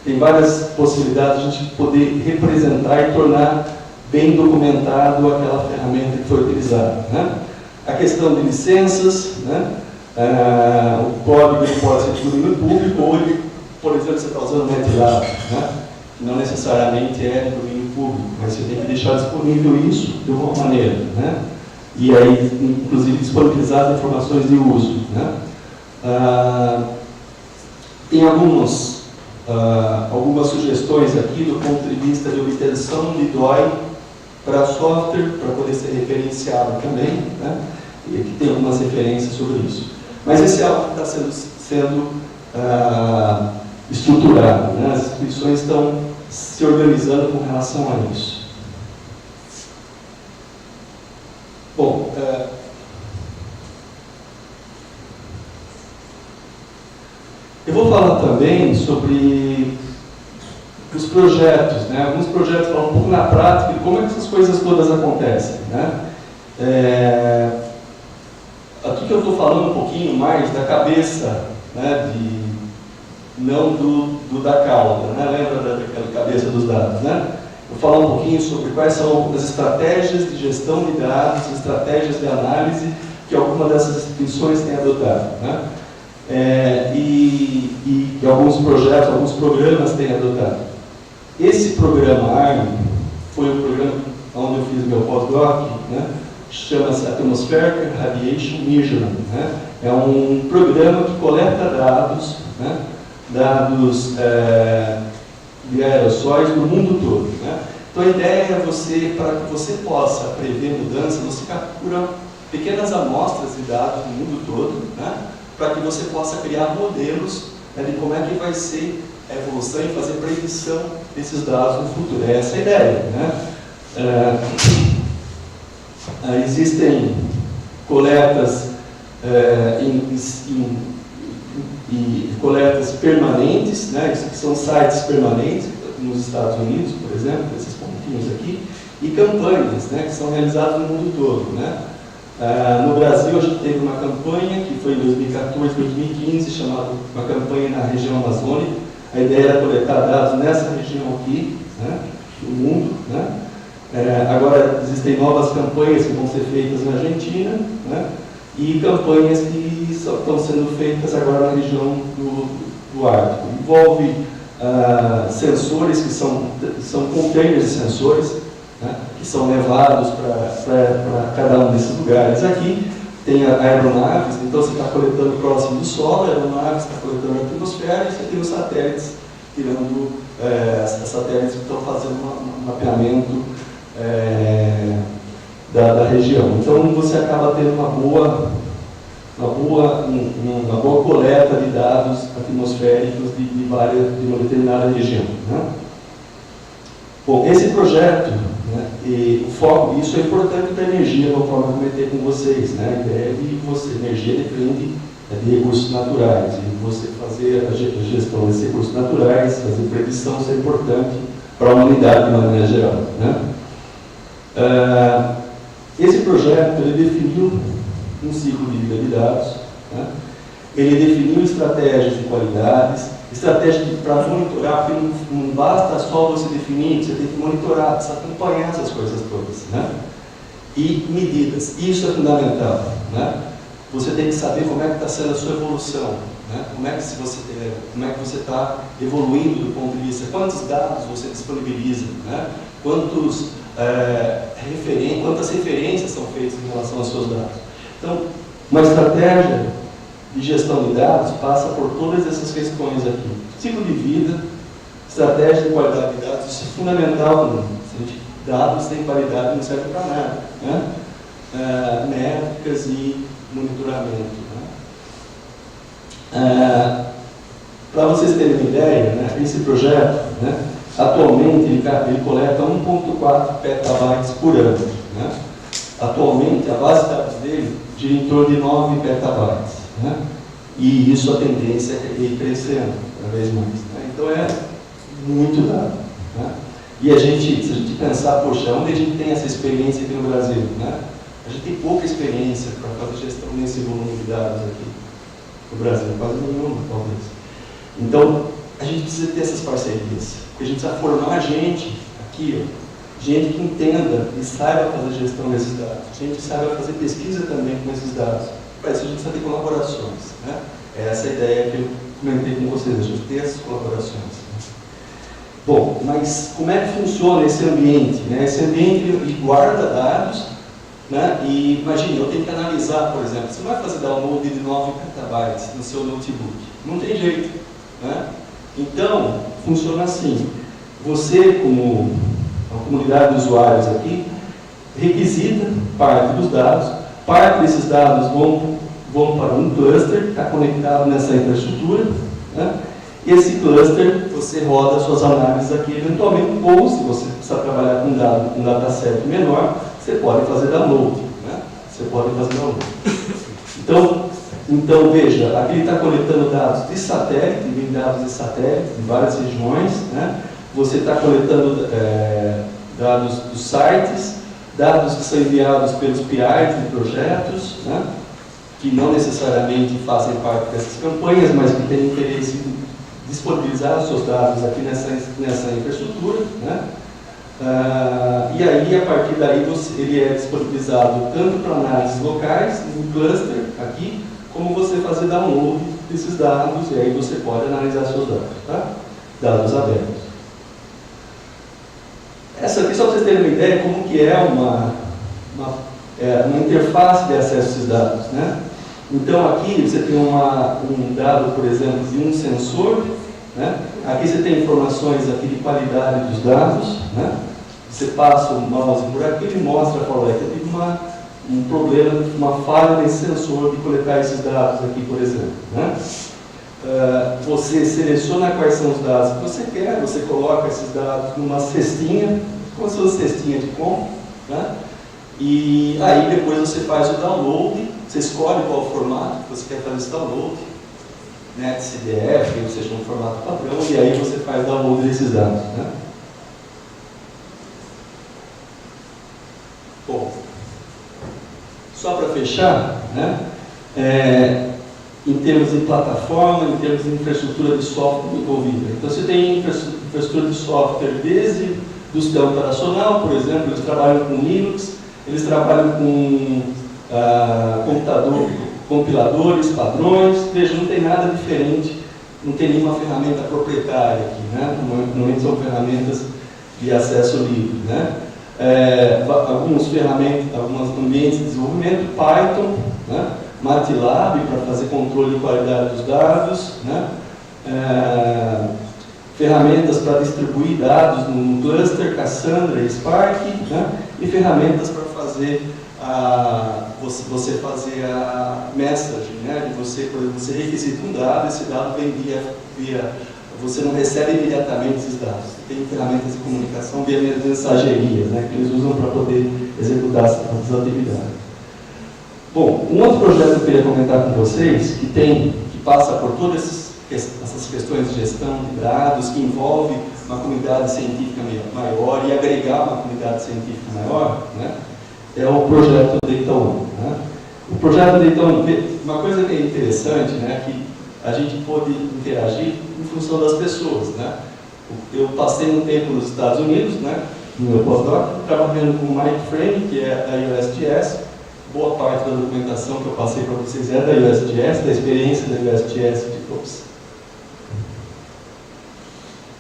tem várias possibilidades de a gente poder representar e tornar bem documentado aquela ferramenta que foi utilizada, né? A questão de licenças, né? O código ele pode ser distribuído público ou ele, por exemplo, você está usando o MATLAB, né? Não necessariamente é de domínio público, mas você tem que deixar disponível isso de alguma maneira, né? E aí, inclusive, disponibilizar as informações de uso, né? Tem algumas sugestões aqui do ponto de vista de obtenção de DOI para software, para poder ser referenciado também, né? E aqui tem algumas referências sobre isso. Mas esse é algo que está sendo estruturado, né? As instituições estão se organizando com relação a isso. Bom, eu vou falar também sobre os projetos, né? Alguns projetos falam um pouco na prática de como é que essas coisas todas acontecem, né? Aqui que eu estou falando um pouquinho mais da cabeça, né? Não do da cauda, né? Lembra daquela cabeça dos dados, né? Vou falar um pouquinho sobre quais são as estratégias de gestão de dados, estratégias de análise que alguma dessas instituições tem adotado, né? E alguns projetos, alguns programas têm adotado. Esse programa ARM foi o programa onde eu fiz meu pós-doc, né? Chama-se Atmospheric Radiation Measurement, né? É um programa que coleta dados, né? Dados de aerossóis do mundo todo, né? Então a ideia é para que você possa prever mudanças, você captura pequenas amostras de dados do mundo todo, né? Para que você possa criar modelos, né, de como é que vai ser a evolução e fazer predição desses dados no futuro. Essa é a ideia, né? Existem coletas coletas permanentes, né? Que são sites permanentes, nos Estados Unidos, por exemplo, esses pontinhos aqui, e campanhas, né? Que são realizadas no mundo todo, né? No Brasil, a gente teve uma campanha que foi em 2014, 2015, chamada uma campanha na região amazônica. A ideia era coletar dados nessa região aqui, né, do mundo. Né. Agora existem novas campanhas que vão ser feitas na Argentina, né, e campanhas que estão sendo feitas agora na região do Ártico. Envolve sensores que são containers de sensores, né, que são levados para cada um desses lugares. Aqui tem aeronaves, então você está coletando próximo do solo, a aeronave está coletando a atmosfera, e você tem os satélites tirando, satélites que estão fazendo um mapeamento da região. Então você acaba tendo uma boa coleta de dados atmosféricos de uma determinada região. Né? Bom, esse projeto, né, e o foco disso é importante para a energia, conforme eu comentei com vocês. Né? A ideia de energia depende de recursos naturais, e você fazer a gestão desses recursos naturais, fazer predição, isso é importante para a humanidade de maneira geral. Né? Esse projeto ele definiu um ciclo de vida de dados, né? Ele definiu estratégias de qualidades, estratégias para monitorar, porque não basta só você definir, você tem que monitorar, precisa acompanhar essas coisas todas, né? E medidas, isso é fundamental, né? Você tem que saber como é que está sendo a sua evolução, né? Como é que você está evoluindo do ponto de vista, quantos dados você disponibiliza, né? Quantas referências são feitas em relação aos seus dados. Então, uma estratégia de gestão de dados passa por todas essas questões aqui. Ciclo de vida, estratégia de qualidade de dados, isso é fundamental. Dados sem qualidade não servem para nada. Né? Métricas e monitoramento. Né? Para vocês terem uma ideia, né, esse projeto, né, atualmente ele coleta 1.4 petabytes por ano. Né? Atualmente, a base de dados dele gira em torno de 9 petabytes. Né? E isso a tendência é ir crescendo cada vez mais. Né? Então é muito dado. Né? E se a gente pensar, poxa, onde a gente tem essa experiência aqui no Brasil? Né? A gente tem pouca experiência para fazer gestão nesse volume de dados aqui no Brasil, quase nenhuma, talvez. Então, a gente precisa ter essas parcerias, porque a gente precisa formar gente aqui, ó, gente que entenda e saiba fazer gestão desses dados, gente que saiba fazer pesquisa também com esses dados. Para isso a gente precisa ter colaborações. Né? Essa é a ideia que eu comentei com vocês, a gente ter essas colaborações. Bom, mas como é que funciona esse ambiente? Né? Esse ambiente ele guarda dados, né? E imagine, eu tenho que analisar, por exemplo, você vai fazer download de 9 petabytes no seu notebook. Não tem jeito. Né? Então, funciona assim. Você, como a comunidade de usuários aqui, requisita parte dos dados, parte desses dados vão para um cluster que está conectado nessa infraestrutura. Né? Esse cluster, você roda suas análises aqui eventualmente, ou se você precisar trabalhar com um dataset menor, você pode fazer download. Né? Você pode fazer download. Então veja, aqui ele está coletando dados de satélite, vem dados de satélite em várias regiões. Né? Você está coletando dados dos sites, dados que são enviados pelos PIs de projetos, né? Que não necessariamente fazem parte dessas campanhas, mas que têm interesse em disponibilizar os seus dados aqui nessa infraestrutura. Né? E aí, a partir daí, ele é disponibilizado tanto para análises locais, no cluster, aqui, como você fazer download desses dados, e aí você pode analisar seus dados. Tá? Dados abertos. Essa aqui, só para vocês terem uma ideia, como que é uma interface de acesso a esses dados. Né? Então, aqui você tem um dado, por exemplo, de um sensor. Né? Aqui você tem informações aqui de qualidade dos dados. Né? Você passa o mouse por aqui e mostra, fala, que tem um problema, uma falha nesse sensor de coletar esses dados aqui, por exemplo. Né? Você seleciona quais são os dados que você quer, você coloca esses dados numa cestinha, como se fosse cestinha de compra. Né? E aí depois você faz o download, você escolhe qual formato que você quer fazer esse download, NetCDF, ou seja, um formato padrão, e aí você faz download desses dados. Né? Bom, só para fechar, né, em termos de plataforma, em termos de infraestrutura de software envolvida. Então, você tem infraestrutura de software desde do sistema operacional, por exemplo, eles trabalham com Linux, eles trabalham com compiladores, padrões. Veja, não tem nada diferente, não tem nenhuma ferramenta proprietária aqui, né? Normalmente são ferramentas de acesso livre, né? Alguns ambientes de desenvolvimento, Python, né? MATLAB para fazer controle de qualidade dos dados, né? Ferramentas para distribuir dados no cluster, Cassandra e Spark, né? E ferramentas para fazer você fazer a messaging, né? De você, por exemplo, você requisita um dado, esse dado vem via você não recebe imediatamente esses dados. Tem ferramentas de comunicação via mensageria, né? Que eles usam para poder executar essas atividades. Bom, um outro projeto que eu queria comentar com vocês, que passa por todas essas questões de gestão de dados, que envolve uma comunidade científica maior e agregar uma comunidade científica maior, né, é o projeto Data One, né? O projeto Data One, uma coisa que é interessante, né, que a gente pode interagir em função das pessoas, né? Eu passei um tempo nos Estados Unidos, né, no meu pós-doc, trabalhando com o Mike Frame, que é da USGS. Boa parte da documentação que eu passei para vocês é da USGS, da experiência da USGS de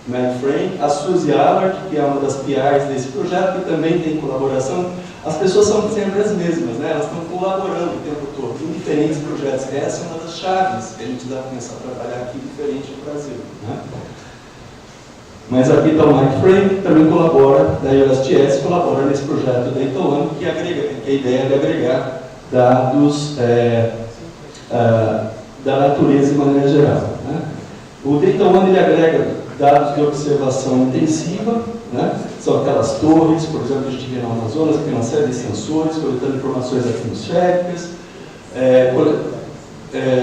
McFrame, a Suzy Allard, que é uma das PRs desse projeto, que também tem colaboração. As pessoas são sempre as mesmas, né? Elas estão colaborando o tempo todo em diferentes projetos. Essa é uma das chaves que a gente vai começar a trabalhar aqui diferente no Brasil, né? Mas aqui está o McFrame, que também colabora, da USGS, colabora nesse projeto Data One, que a ideia é de agregar dados da natureza de maneira geral, né? O Data One ele agrega dados de observação intensiva, né? São aquelas torres, por exemplo, a gente vê no Amazonas, que tem uma série de sensores coletando informações atmosféricas,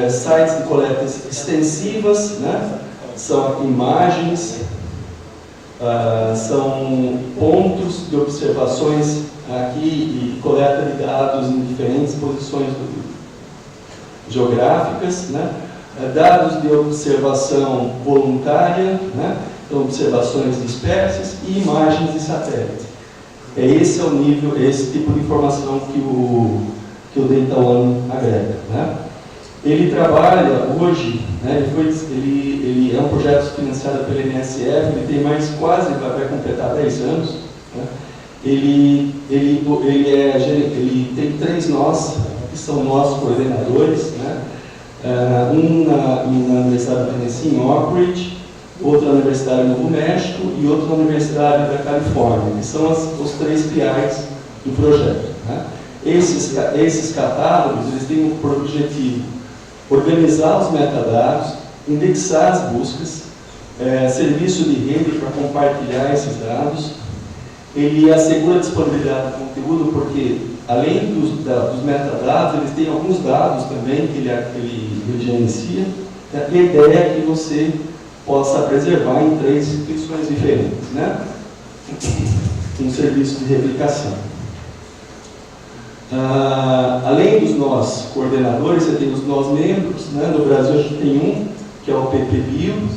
sites de coletas extensivas, né? São imagens, são pontos de observações aqui e coleta de dados em diferentes posições geográficas, né? Dados de observação voluntária, né? Então, observações de espécies e imagens de satélite. Esse é o nível, esse tipo de informação que o Data One agrega, né? Ele trabalha hoje, né, ele é um projeto financiado pela NSF, ele tem mais quase, vai completar 10 anos, né? Ele tem 3 nós, que são nós coordenadores, né? Um na Universidade do Tennessee, em Oak Ridge, outro na Universidade do Novo México e outro na Universidade da Califórnia, que são os 3 PIs do projeto, né? Esses catálogos, eles têm por objetivo organizar os metadados, indexar as buscas, serviço de rede para compartilhar esses dados. Ele assegura a disponibilidade de conteúdo, porque além dos metadados, eles têm alguns dados também que ele gerencia. E a ideia é que você possa preservar em 3 instituições diferentes, né? Um serviço de replicação. Além dos nós coordenadores, você tem os nós membros, né? No Brasil a gente tem um, que é o PPBio,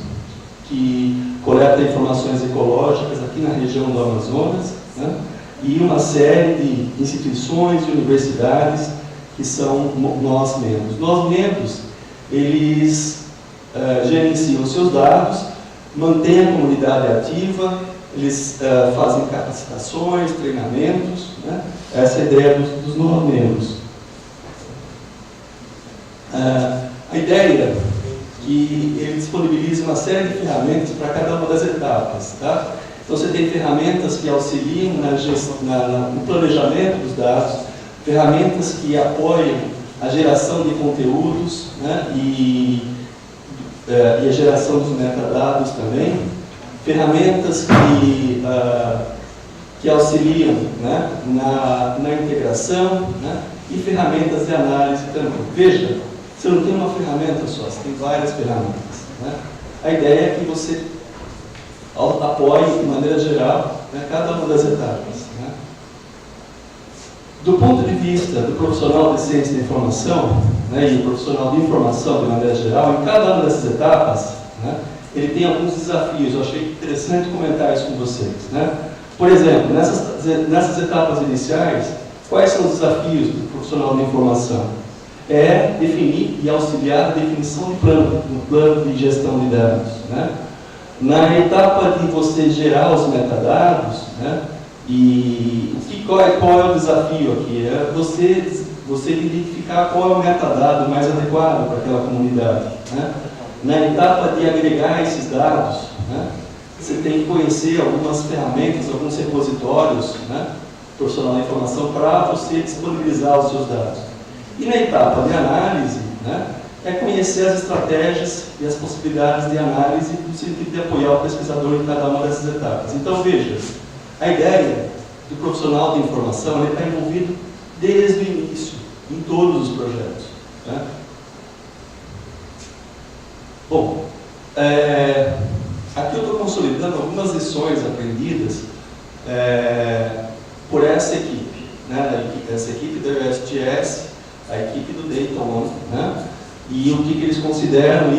que coleta informações ecológicas aqui na região do Amazonas, né? E uma série de instituições e universidades que são nós membros. Nós membros, eles gerenciam seus dados, mantêm a comunidade ativa, eles fazem capacitações, treinamentos, né? Essa é a ideia dos nós membros. A ideia é que ele disponibiliza uma série de ferramentas para cada uma das etapas, tá? Então você tem ferramentas que auxiliam no planejamento dos dados, ferramentas que apoiam a geração de conteúdos, né? E a geração dos metadados também, ferramentas que auxiliam, né, na integração, né, e ferramentas de análise também. Veja, você não tem uma ferramenta só, você tem várias ferramentas, né? A ideia é que você apoie de maneira geral, né, cada uma das etapas, né? Do ponto de vista do profissional de ciência da informação, né, e o profissional de informação de maneira geral, em cada uma dessas etapas, né, ele tem alguns desafios. Eu achei interessante comentar isso com vocês. Né? Por exemplo, nessas etapas iniciais, quais são os desafios do profissional de informação? É definir e auxiliar a definição de plano de gestão de dados. Né? Na etapa de você gerar os metadados, né, e qual é o desafio aqui? É você identificar qual é o metadado mais adequado para aquela comunidade. Né? Na etapa de agregar esses dados, né, você tem que conhecer algumas ferramentas, alguns repositórios, né, profissional de informação, para você disponibilizar os seus dados. E na etapa de análise, né, é conhecer as estratégias e as possibilidades de análise no sentido de apoiar o pesquisador em cada uma dessas etapas. Então, veja, a ideia do profissional de informação está envolvido desde o início, em todos os projetos. Né? Bom, aqui eu estou consolidando algumas lições aprendidas por essa equipe, né? Essa equipe da USGS, a equipe do Dayton, né? E o que eles consideram, e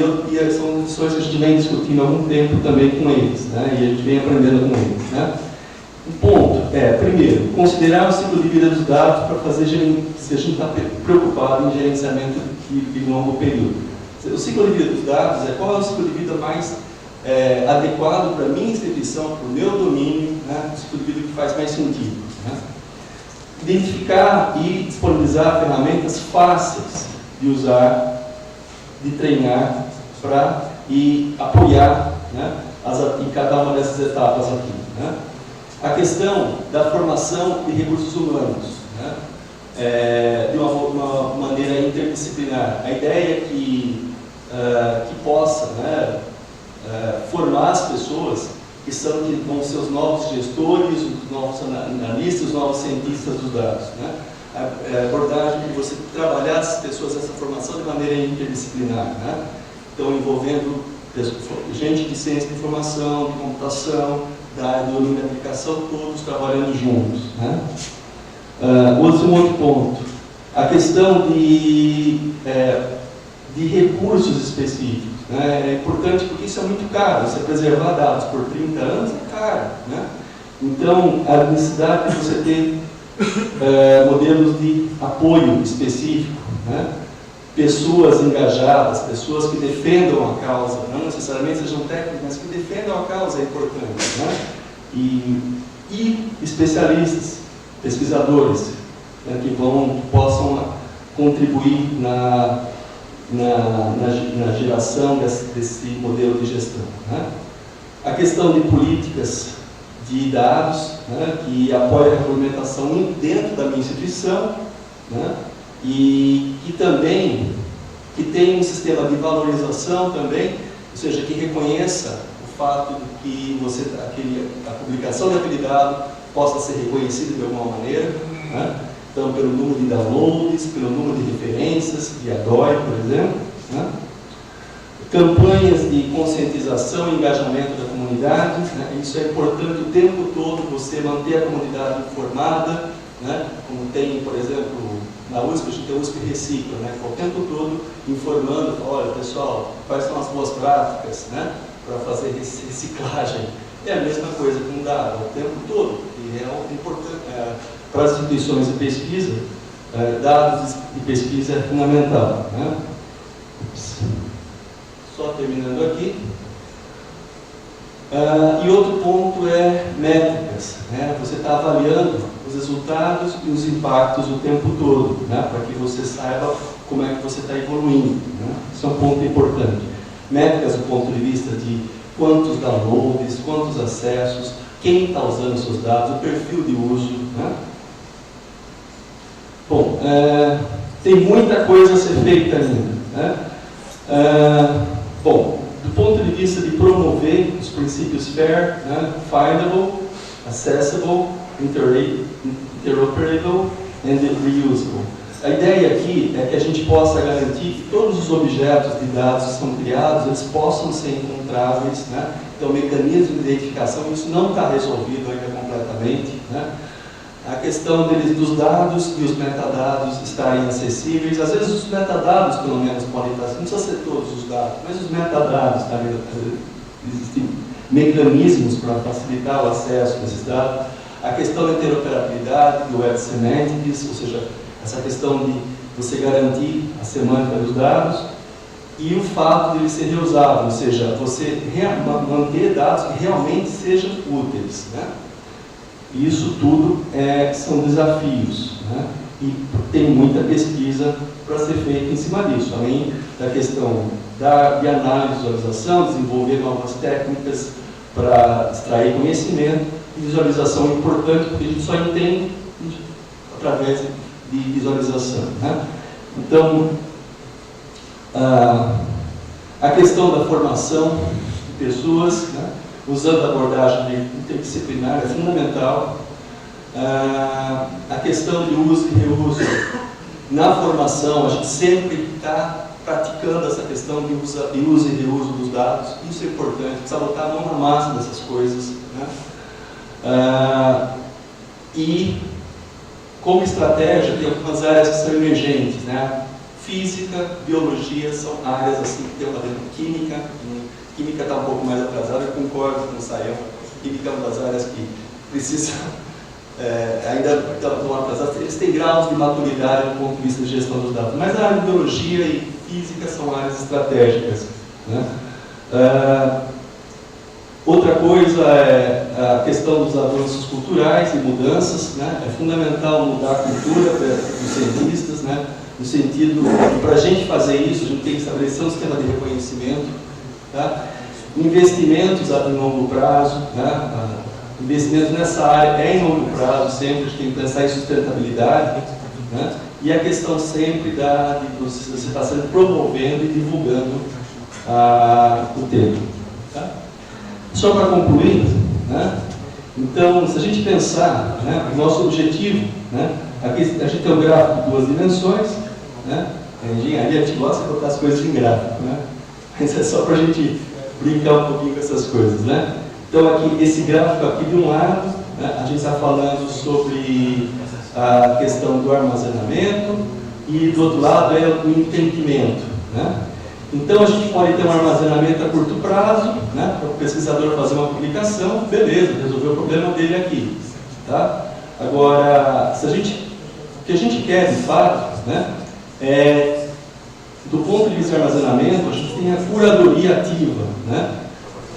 são lições que a gente vem discutindo há algum tempo também com eles, né? E a gente vem aprendendo com eles. Né? Um ponto primeiro, considerar o ciclo de vida dos dados para fazer se a gente está preocupado em gerenciamento de longo período. O ciclo de vida dos dados qual é o ciclo de vida mais adequado para a minha instituição, para o meu domínio, né? O ciclo de vida que faz mais sentido. Né? Identificar e disponibilizar ferramentas fáceis de usar, de treinar e apoiar, né, em cada uma dessas etapas aqui. Né? A questão da formação de recursos humanos, né, de uma maneira interdisciplinar. A ideia é que possa, né, formar as pessoas que vão ser os novos gestores, os novos analistas, os novos cientistas dos dados. Né? A abordagem de você trabalhar as pessoas, essa formação de maneira interdisciplinar. Né? Então, envolvendo gente de ciência de informação, de computação, da área do domínio da aplicação, todos trabalhando juntos. Né? Outro ponto, a questão de recursos específicos. Né? É importante porque isso é muito caro. Você preservar dados por 30 anos é caro. Né? Então, a necessidade de você ter modelos de apoio específico, né? Pessoas engajadas, pessoas que defendam a causa, não necessariamente sejam técnicos, mas que defendam a causa é importante. Né? E especialistas, pesquisadores, né, que possam contribuir na geração desse modelo de gestão. Né? A questão de políticas de dados, né, que apoia a regulamentação dentro da minha instituição, né, e que também tem um sistema de valorização também, ou seja, que reconheça o fato de que a publicação daquele dado possa ser reconhecida de alguma maneira, né, então pelo número de downloads, pelo número de referências, de ADOI, por exemplo, né. Campanhas de conscientização e engajamento da comunidade, né? Isso é importante o tempo todo, você manter a comunidade informada, né? Como tem, por exemplo, na USP, a gente tem a USP Recicla, né? O tempo todo informando, olha pessoal, quais são as boas práticas, né? Para fazer reciclagem. É a mesma coisa com dado, o tempo todo, e é importante para as instituições de pesquisa, dados de pesquisa é fundamental. Né? Só terminando aqui. E outro ponto é métricas. Né? Você está avaliando os resultados e os impactos o tempo todo, né? Para que você saiba como é que você está evoluindo. Né? Isso é um ponto importante. Métricas do ponto de vista de quantos downloads, quantos acessos, quem está usando os seus dados, o perfil de uso. Né? Bom, tem muita coisa a ser feita ainda. Né? Bom, do ponto de vista de promover os princípios FAIR, né? Findable, Accessible, Interoperable and Reusable. A ideia aqui é que a gente possa garantir que todos os objetos de dados que são criados, eles possam ser encontráveis, né? Então, o mecanismo de identificação, isso não está resolvido ainda completamente, né? A questão dos dados e os metadados estarem acessíveis. Às vezes os metadados, pelo menos, podem estar, não precisa ser todos os dados, mas os metadados também. Existem mecanismos para facilitar o acesso a esses dados. A questão da interoperabilidade, do Web Semantics, ou seja, essa questão de você garantir a semântica dos dados, e o fato de ele ser reusável, ou seja, você manter dados que realmente sejam úteis, né? Isso tudo são desafios, né? E tem muita pesquisa para ser feita em cima disso, além da questão de análise e visualização, desenvolver novas técnicas para extrair conhecimento, e visualização é importante porque a gente só entende através de visualização, né? Então, a questão da formação de pessoas, né, usando a abordagem interdisciplinar é fundamental. A questão de uso e reuso na formação, a gente sempre está praticando essa questão de uso e reuso dos dados. Isso é importante, precisa botar a mão na massa dessas coisas, né? E como estratégia tem algumas áreas que são emergentes, né? Física, biologia são áreas assim que tem lá dentro. Química está um pouco mais atrasada, eu concordo com o Sayão. Química é uma das áreas que precisa ainda estão atrasadas. Eles têm graus de maturidade do ponto de vista de gestão dos dados, mas a área de biologia e física são áreas estratégicas, né? Outra coisa é a questão dos avanços culturais e mudanças, né? É fundamental mudar a cultura dos cientistas, né? No sentido, para a gente fazer isso, a gente tem que estabelecer um sistema de reconhecimento, tá? Investimentos em longo prazo, né? Investimentos nessa área em longo prazo, sempre a gente tem que pensar em sustentabilidade, né? E a questão sempre de você estar sempre promovendo e divulgando o tema. Tá? Só para concluir, né? Então, se a gente pensar, né, o nosso objetivo, né, aqui a gente tem um gráfico de 2 dimensões, né? A engenharia a gente gosta de botar as coisas em gráfico, né? Mas é só para a gente brincar um pouquinho com essas coisas, né? Então, aqui, esse gráfico aqui de um lado, né, a gente está falando sobre a questão do armazenamento e do outro lado é o entendimento, né? Então, a gente pode ter um armazenamento a curto prazo, né, para o pesquisador fazer uma publicação, beleza, resolveu o problema dele aqui, tá? Agora, o que a gente quer, de fato, né, do ponto de vista de armazenamento, a gente tem a curadoria ativa, né,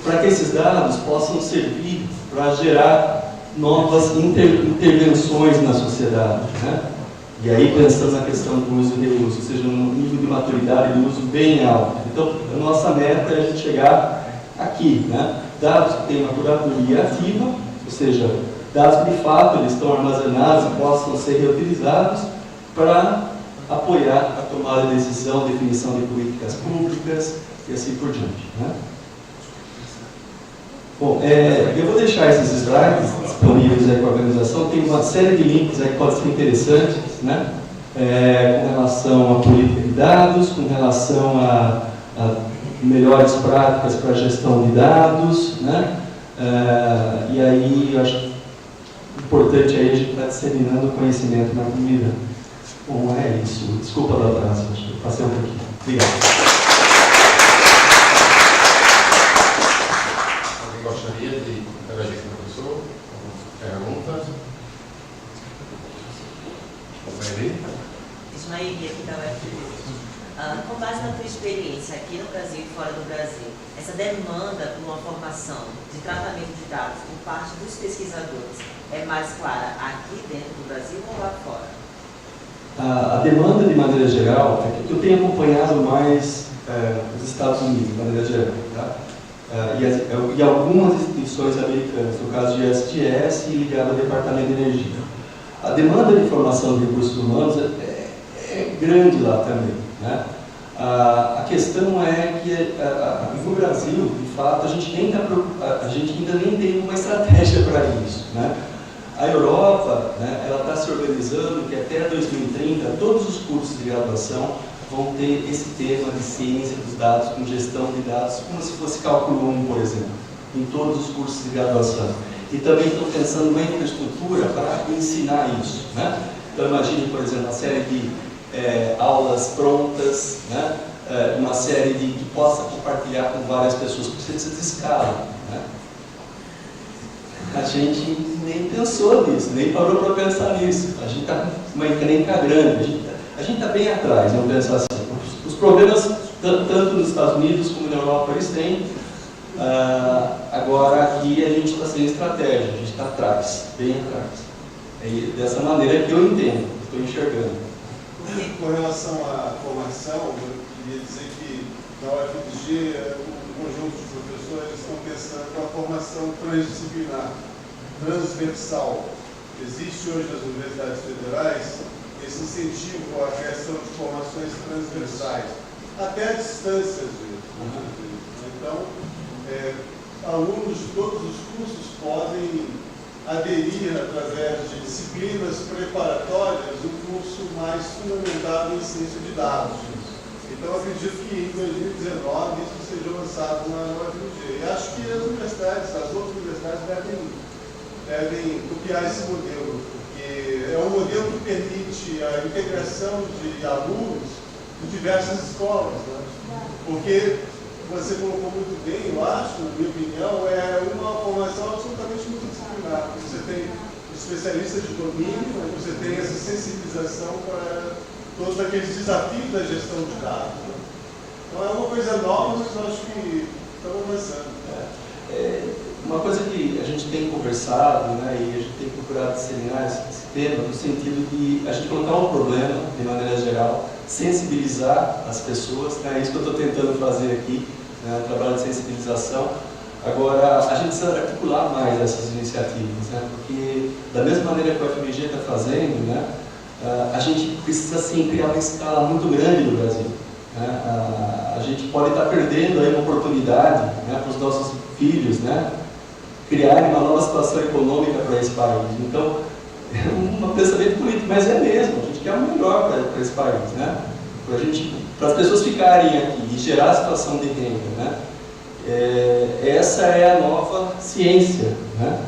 para que esses dados possam servir para gerar novas intervenções na sociedade, né? E aí pensando na questão do uso e reuso, ou seja, um nível de maturidade de uso bem alto. Então, a nossa meta é a gente chegar aqui, né? Dados que têm uma curadoria ativa, ou seja, dados que de fato eles estão armazenados e possam ser reutilizados para apoiar a tomada de decisão, definição de políticas públicas e assim por diante, né? Bom, eu vou deixar esses slides disponíveis aí para a organização, tem uma série de links aí que podem ser interessantes, né? Com relação à política de dados, com relação a melhores práticas para a gestão de dados, né? E aí eu acho importante aí a gente estar disseminando o conhecimento na comunidade. Bom, é isso. Desculpa do atraso, acho que eu passei um pouquinho. Obrigado. Gostaria de interagir com o professor? Pergunta? Ismaeli, aqui da UFG. Com base na tua experiência aqui no Brasil e fora do Brasil, essa demanda por uma formação de tratamento de dados por parte dos pesquisadores é mais clara aqui dentro do Brasil ou lá fora? A demanda, de maneira geral, é que eu tenho acompanhado mais os Estados Unidos, de maneira geral, tá? E algumas instituições americanas, no caso de SGS e ligado ao Departamento de Energia. A demanda de formação de recursos humanos é grande lá também, né? A questão é que no Brasil, de fato, a gente ainda nem tem uma estratégia para isso, né? A Europa, né, ela está se organizando que até 2030 todos os cursos de graduação vão ter esse tema de ciência dos dados, com gestão de dados, como se fosse cálculo 1, por exemplo, em todos os cursos de graduação. e também estão pensando numa infraestrutura para ensinar isso, né? Então imagine, por exemplo, uma série de aulas prontas, né? Uma série que possa compartilhar com várias pessoas, precisa de escala, né? A gente nem pensou nisso, nem parou para pensar nisso. A gente está com uma encrenca grande, a gente está bem atrás, vamos pensar assim. Os problemas, tanto nos Estados Unidos como na Europa, eles têm. Agora aqui a gente está sem estratégia, a gente está atrás, bem atrás. É dessa maneira que eu entendo, estou enxergando. Com relação à formação, eu queria dizer que na UFMG, um conjunto de professores estão pensando na formação transdisciplinar, transversal. Existe hoje nas universidades federais esse incentivo à criação de formações transversais, até a distância, às vezes. Então, alunos de todos os cursos podem aderir, através de disciplinas preparatórias, um curso mais fundamentado em ciência de dados. Então, acredito que em 2019 isso seja lançado na UFMG. E acho que as outras universidades devem copiar esse modelo, porque é um modelo que permite a integração de alunos de diversas escolas, né? Porque você colocou muito bem, eu acho, na minha opinião, é uma formação absolutamente multidisciplinar. Você tem especialistas de domínio, você tem essa sensibilização para todos aqueles desafios da gestão de dados, né? Então é uma coisa nova, mas eu acho que estamos avançando. Uma coisa que a gente tem conversado, né, e a gente tem procurado disseminar esse tema, no sentido de a gente colocar um problema, de maneira geral, sensibilizar as pessoas, né, é isso que eu estou tentando fazer aqui, né, trabalho de sensibilização. Agora, a gente precisa articular mais essas iniciativas, né, porque da mesma maneira que o FMG está fazendo, né, a gente precisa sim criar uma escala muito grande no Brasil. Né, a gente pode estar perdendo aí uma oportunidade, né, para os nossos filhos, né, criarem uma nova situação econômica para esse país. Então, é um pensamento político, mas é mesmo, a gente quer o melhor para esse país, né? Para as pessoas ficarem aqui e gerar a situação de renda, né? Essa é a nova ciência, né?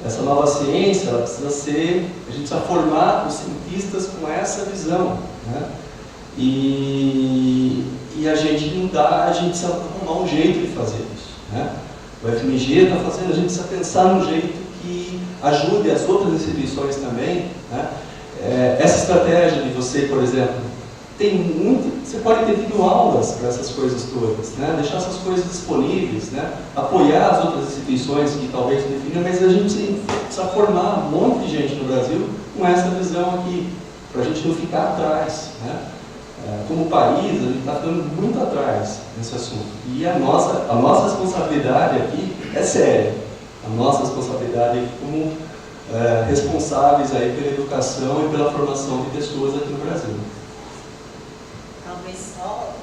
Essa nova ciência, ela precisa ser, a gente precisa formar os cientistas com essa visão, né? E a gente não dá, a gente precisa arrumar um jeito de fazer isso, né? O FMG está fazendo, a gente precisa pensar num jeito que ajude as outras instituições também, né? Essa estratégia de você, por exemplo, você pode ter tido aulas para essas coisas todas, né? Deixar essas coisas disponíveis, né? Apoiar as outras instituições que talvez definam, mas a gente precisa formar um monte de gente no Brasil com essa visão aqui, para a gente não ficar atrás, né? Como país, a gente está ficando muito atrás nesse assunto. E a nossa responsabilidade aqui é séria. A nossa responsabilidade aqui como responsáveis aí pela educação e pela formação de pessoas aqui no Brasil. Talvez só,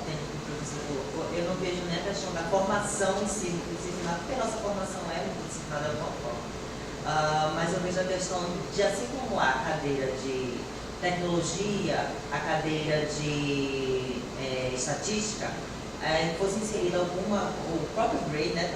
eu não vejo nem a questão da formação em si, multidisciplinar, porque a nossa formação é multidisciplinar de alguma forma. Mas eu vejo a questão de, assim como a cadeira de tecnologia, a cadeira de estatística, fosse inserida alguma, o próprio Gray, né,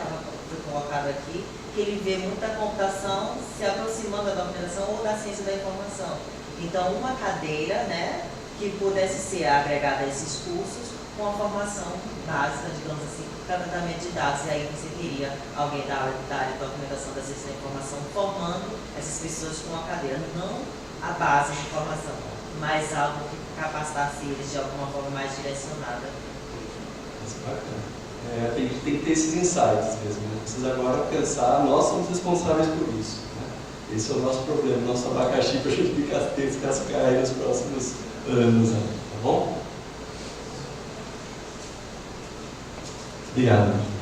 foi colocado aqui, que ele vê muita computação se aproximando da documentação ou da ciência da informação. Então, uma cadeira, né, que pudesse ser agregada a esses cursos com a formação básica, digamos assim, para tratamento de dados, e aí você teria alguém da área de documentação da ciência da informação formando essas pessoas com a cadeira, não a base de formação, mas algo que capacitasse eles de alguma forma mais direcionada. Isso é bacana. Tem que ter esses insights mesmo, né? Precisa agora pensar, nós somos responsáveis por isso, né? Esse é o nosso problema, nosso abacaxi para a gente descascar aí nos próximos anos, né? Tá bom? Obrigado.